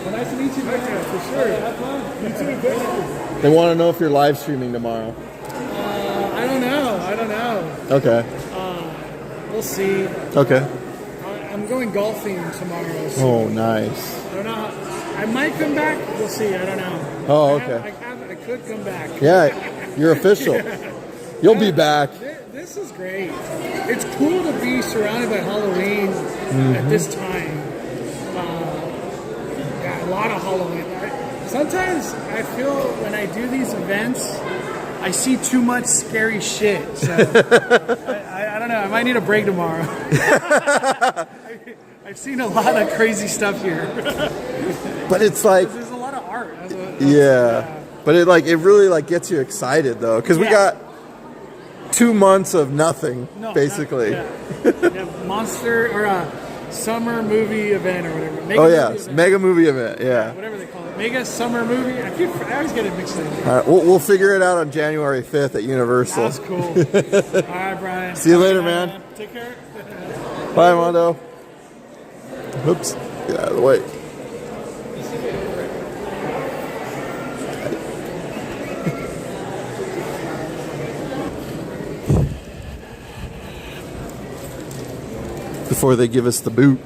Well, nice to meet you, man. For sure. Have fun. You too. They want to know if you're live streaming tomorrow. I don't know. Okay. We'll see. Okay. I'm going golfing tomorrow. So Oh, nice. I don't know. I might come back. We'll see. I don't know. Oh, I okay. could come back. Yeah, you're official. You'll be back. This is great. It's cool to be surrounded by Halloween at this time. Yeah, a lot of Halloween. Sometimes I feel when I do these events, I see too much scary shit. So I don't know. I might need a break tomorrow. I've seen a lot of crazy stuff here. But it's like, There's a lot of art. yeah. But it really gets you excited though, because we Yeah. got 2 months of nothing basically. Monster or a summer movie event or whatever. Oh yeah, mega movie event. Yeah. Whatever they call it. Mega summer movie. I always get it mixed in. All right, we'll figure it out on January 5th at Universal. That's cool. All right, Brian. See you later, man. Take care. Bye, Mondo. Oops. Get out of the way. Before they give us the boot.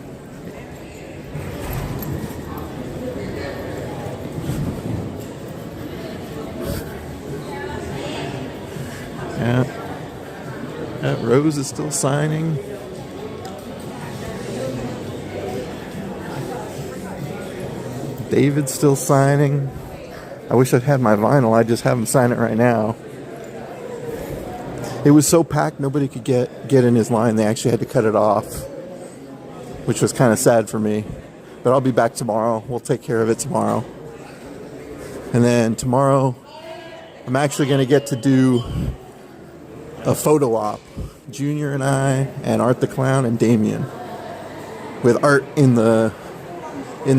Yeah. That Rose is still signing. David's still signing. I wish I'd had my vinyl. I just have him sign it right now. It was so packed nobody could get in his line. They actually had to cut it off, which was kind of sad for me. But I'll be back tomorrow. We'll take care of it tomorrow. And then tomorrow, I'm actually going to get to do a photo op. Junior and I, and Art the Clown, and Damien. With Art in the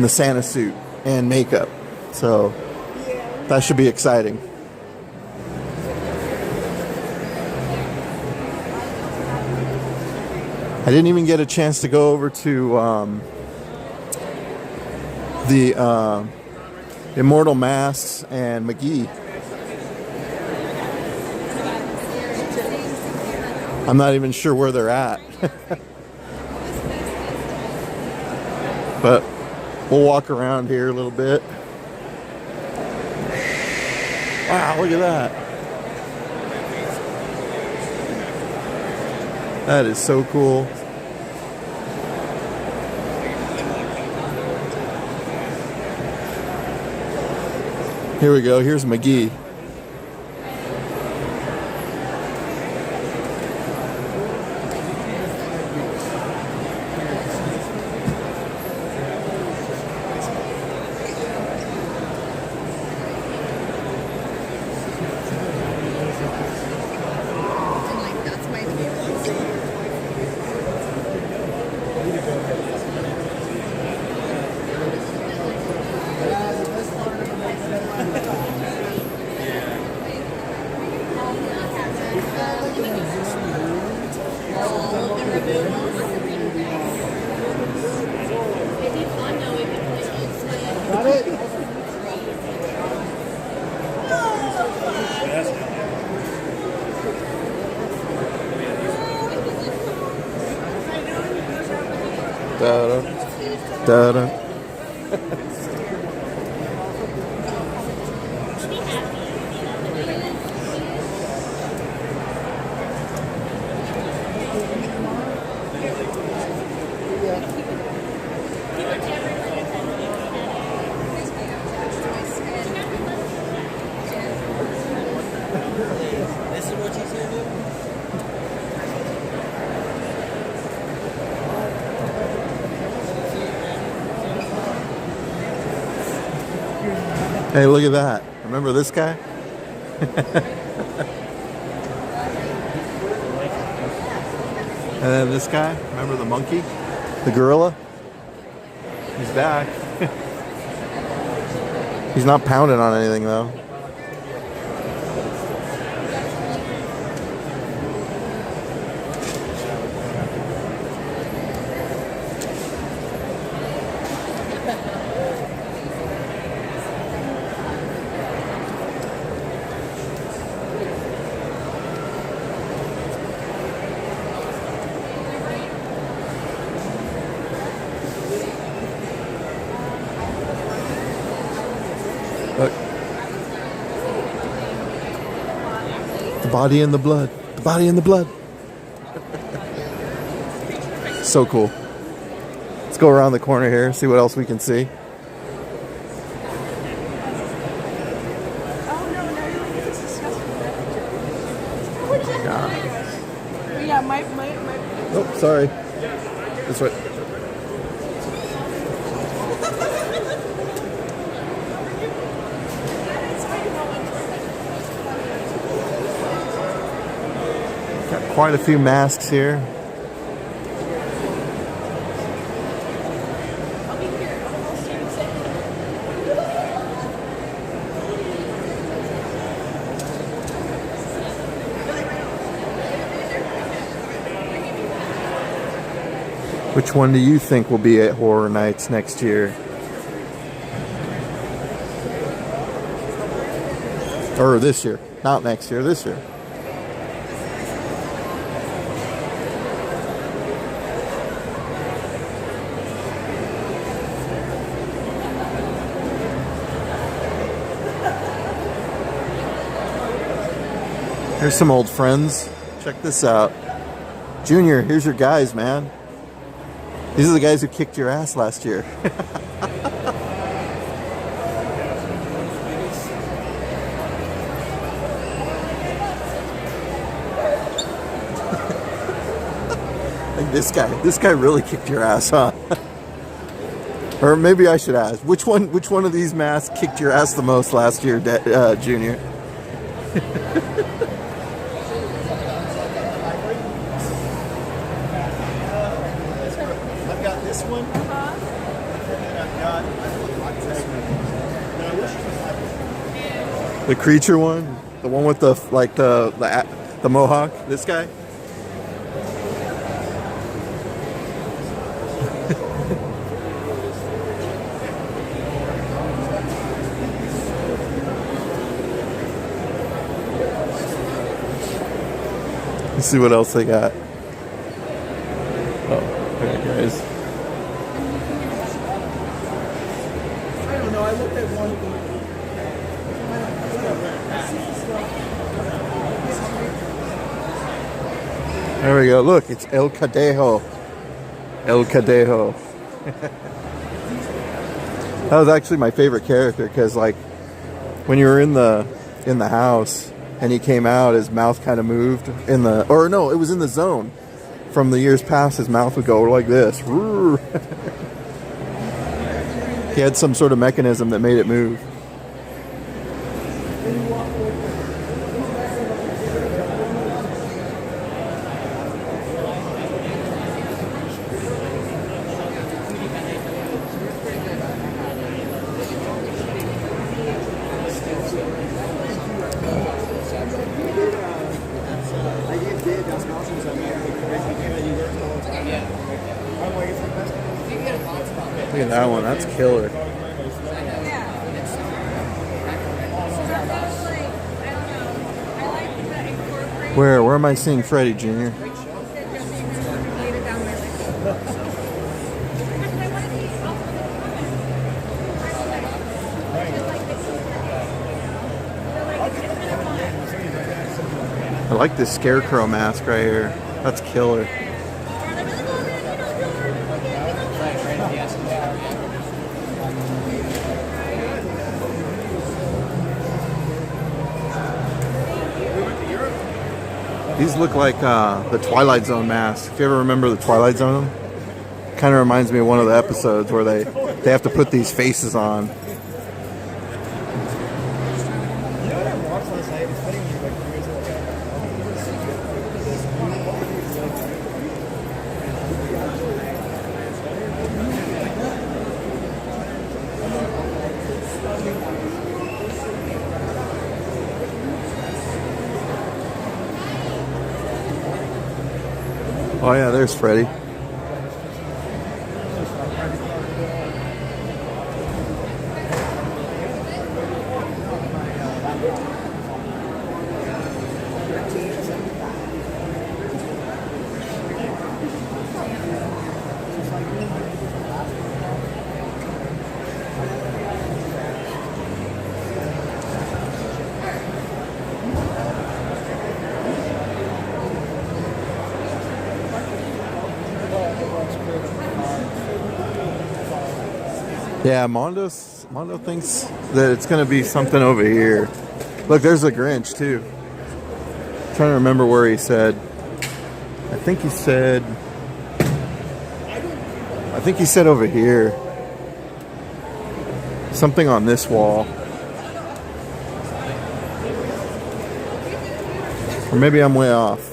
Santa suit and makeup. So that should be exciting. I didn't even get a chance to go over to the Immortal Masks and McGee. I'm not even sure where they're at. But we'll walk around here a little bit. Wow, look at that. That is so cool. Here we go. Here's McGee. Da-da. Da-da. This is what you said, dude? Hey, look at that. Remember this guy? And then this guy, remember the monkey? The gorilla? He's back. He's not pounding on anything though. Look. The body and the blood. The body and the blood. So cool. Let's go around the corner here, see what else we can see. Yeah, my. Oh, sorry. This way. Got quite a few masks here. Which one do you think will be at Horror Nights next year? Or this year. Not next year, this year. Here's some old friends. Check this out. Junior, here's your guys, man. These are the guys who kicked your ass last year. Like this guy really kicked your ass, huh? Or maybe I should ask, which one of these masks kicked your ass the most last year, Junior? I've got this one. And I've got The creature one, the one with the mohawk. This guy. Let's see what else they got. Oh, there, guys. I don't know. I looked at one. There we go. Look, it's El Cadejo. El Cadejo. That was actually my favorite character because, like, when you were in the house and he came out, his mouth kind of moved in the, or no, it was in the zone. From the years past, his mouth would go like this. He had some sort of mechanism that made it move. Look at that one, that's killer. Where am I seeing Freddy Jr.? I like this scarecrow mask right here. That's killer. These look like the Twilight Zone masks. If you ever remember the Twilight Zone, kind of reminds me of one of the episodes where they have to put these faces on. Oh yeah, there's Freddy. Yeah, Mondo thinks that it's going to be something over here. Look, there's a Grinch too. I'm trying to remember where he said. I think he said over here. Something on this wall. Or maybe I'm way off.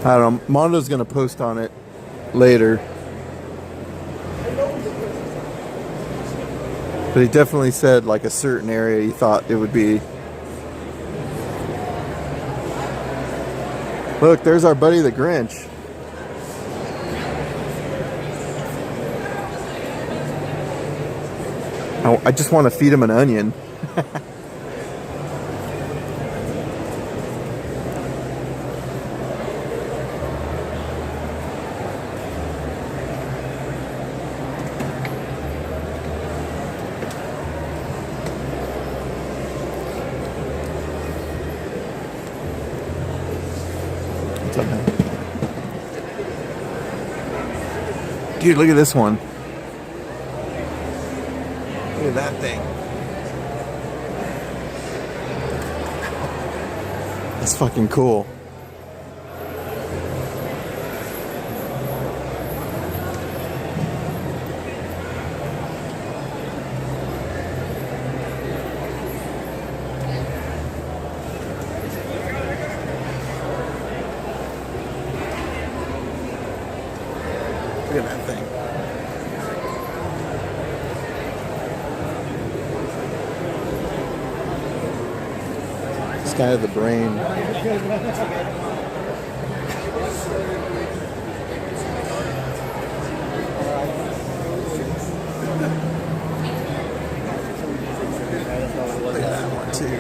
I don't know. Mondo's going to post on it later. But he definitely said like a certain area he thought it would be. Look, there's our buddy the Grinch. I just want to feed him an onion. Dude, look at this one. Look at that thing. That's fucking cool. Look at that thing. This guy had the brain. Look at that one too.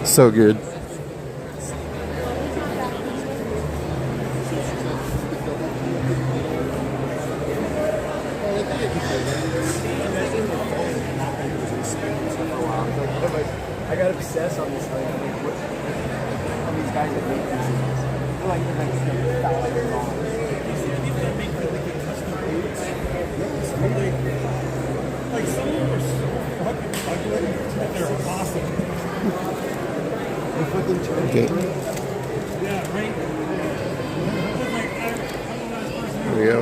So good. success on this thing. I mean, all these guys that make these things. They're like $1,000. Like some of them are so fucking ugly that they're awesome. Okay. Yeah, right? There we go.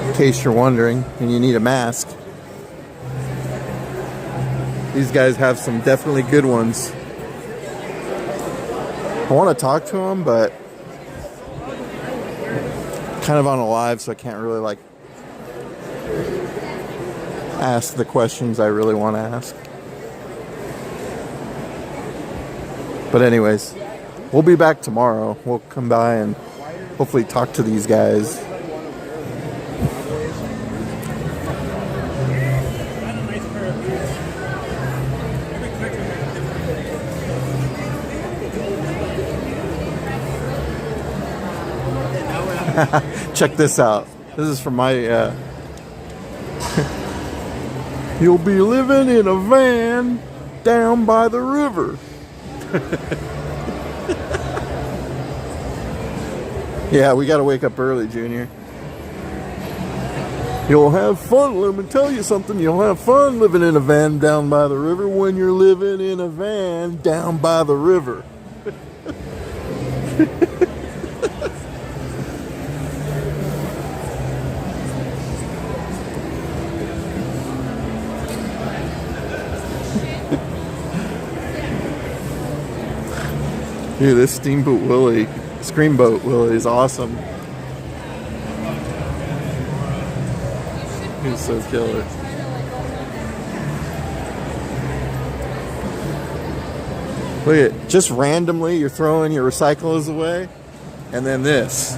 In case you're wondering and you need a mask, these guys have some definitely good ones. I want to talk to them, but kind of on a live, so I can't really like ask the questions I really want to ask. But anyways, we'll be back tomorrow. We'll come by and hopefully talk to these guys. Check this out. This is from my you'll be living in a van down by the river. Yeah, we gotta wake up early, Junior. You'll have fun. Let me tell you something. You'll have fun living in a van down by the river when you're living in a van down by the river. Dude, this Steamboat Willie, Screamboat Willie is awesome. He's so killer. Look at, just randomly you're throwing your recyclables away, and then this.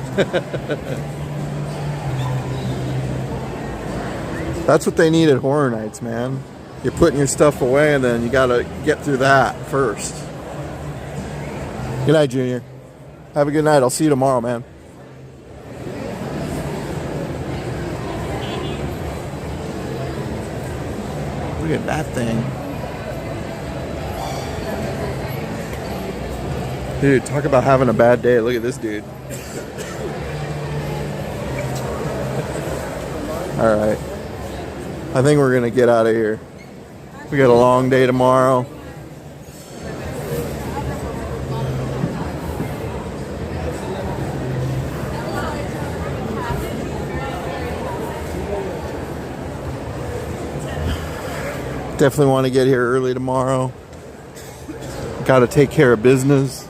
That's what they need at Horror Nights, man. You're putting your stuff away, and then you gotta get through that first. Good night, Junior. Have a good night. I'll see you tomorrow, man. Look at that thing. Dude, talk about having a bad day. Look at this dude. Alright. I think we're going to get out of here. We got a long day tomorrow. Definitely want to get here early tomorrow. Got to take care of business,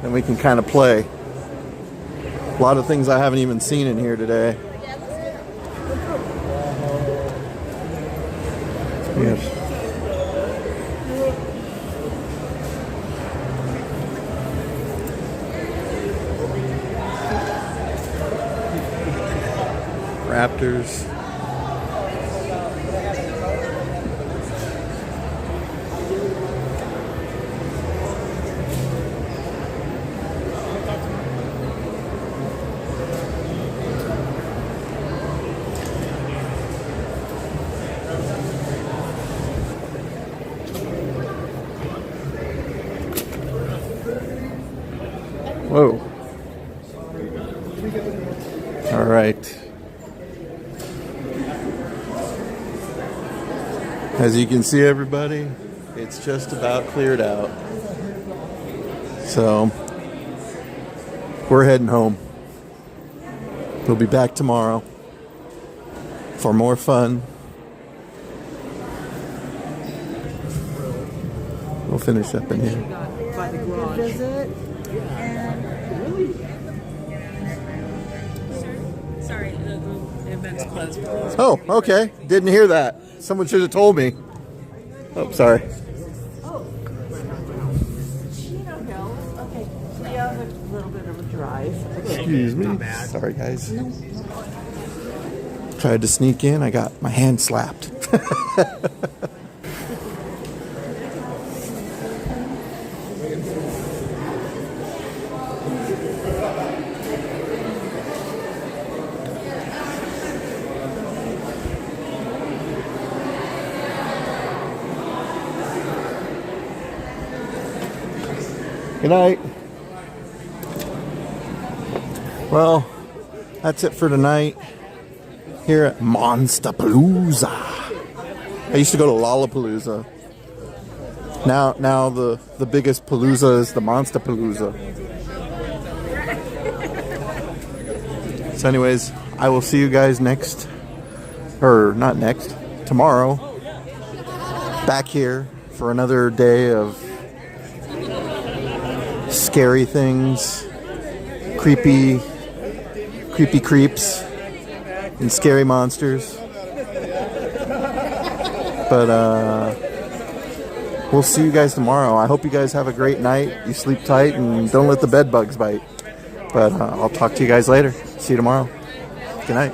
and we can kind of play. A lot of things I haven't even seen in here today. Yes. Raptors. Whoa. All right. As you can see, everybody, it's just about cleared out. So, we're heading home. We'll be back tomorrow for more fun. We'll finish up in here. By the garage. Sorry, the event's closed. Oh, okay. Didn't hear that. Someone should have told me. Oh, sorry. Chino Hills. Okay, so you have a little bit of a drive. Excuse me. Sorry, guys. Tried to sneak in. I got my hand slapped. Good night. Well, that's it for tonight here at Monsterpalooza. I used to go to Lollapalooza. Now the biggest palooza is the Monsterpalooza. So anyways, I will see you guys tomorrow, back here for another day of scary things, creepy creeps, and scary monsters. But we'll see you guys tomorrow. I hope you guys have a great night. You sleep tight and don't let the bed bugs bite. But I'll talk to you guys later. See you tomorrow. Good night.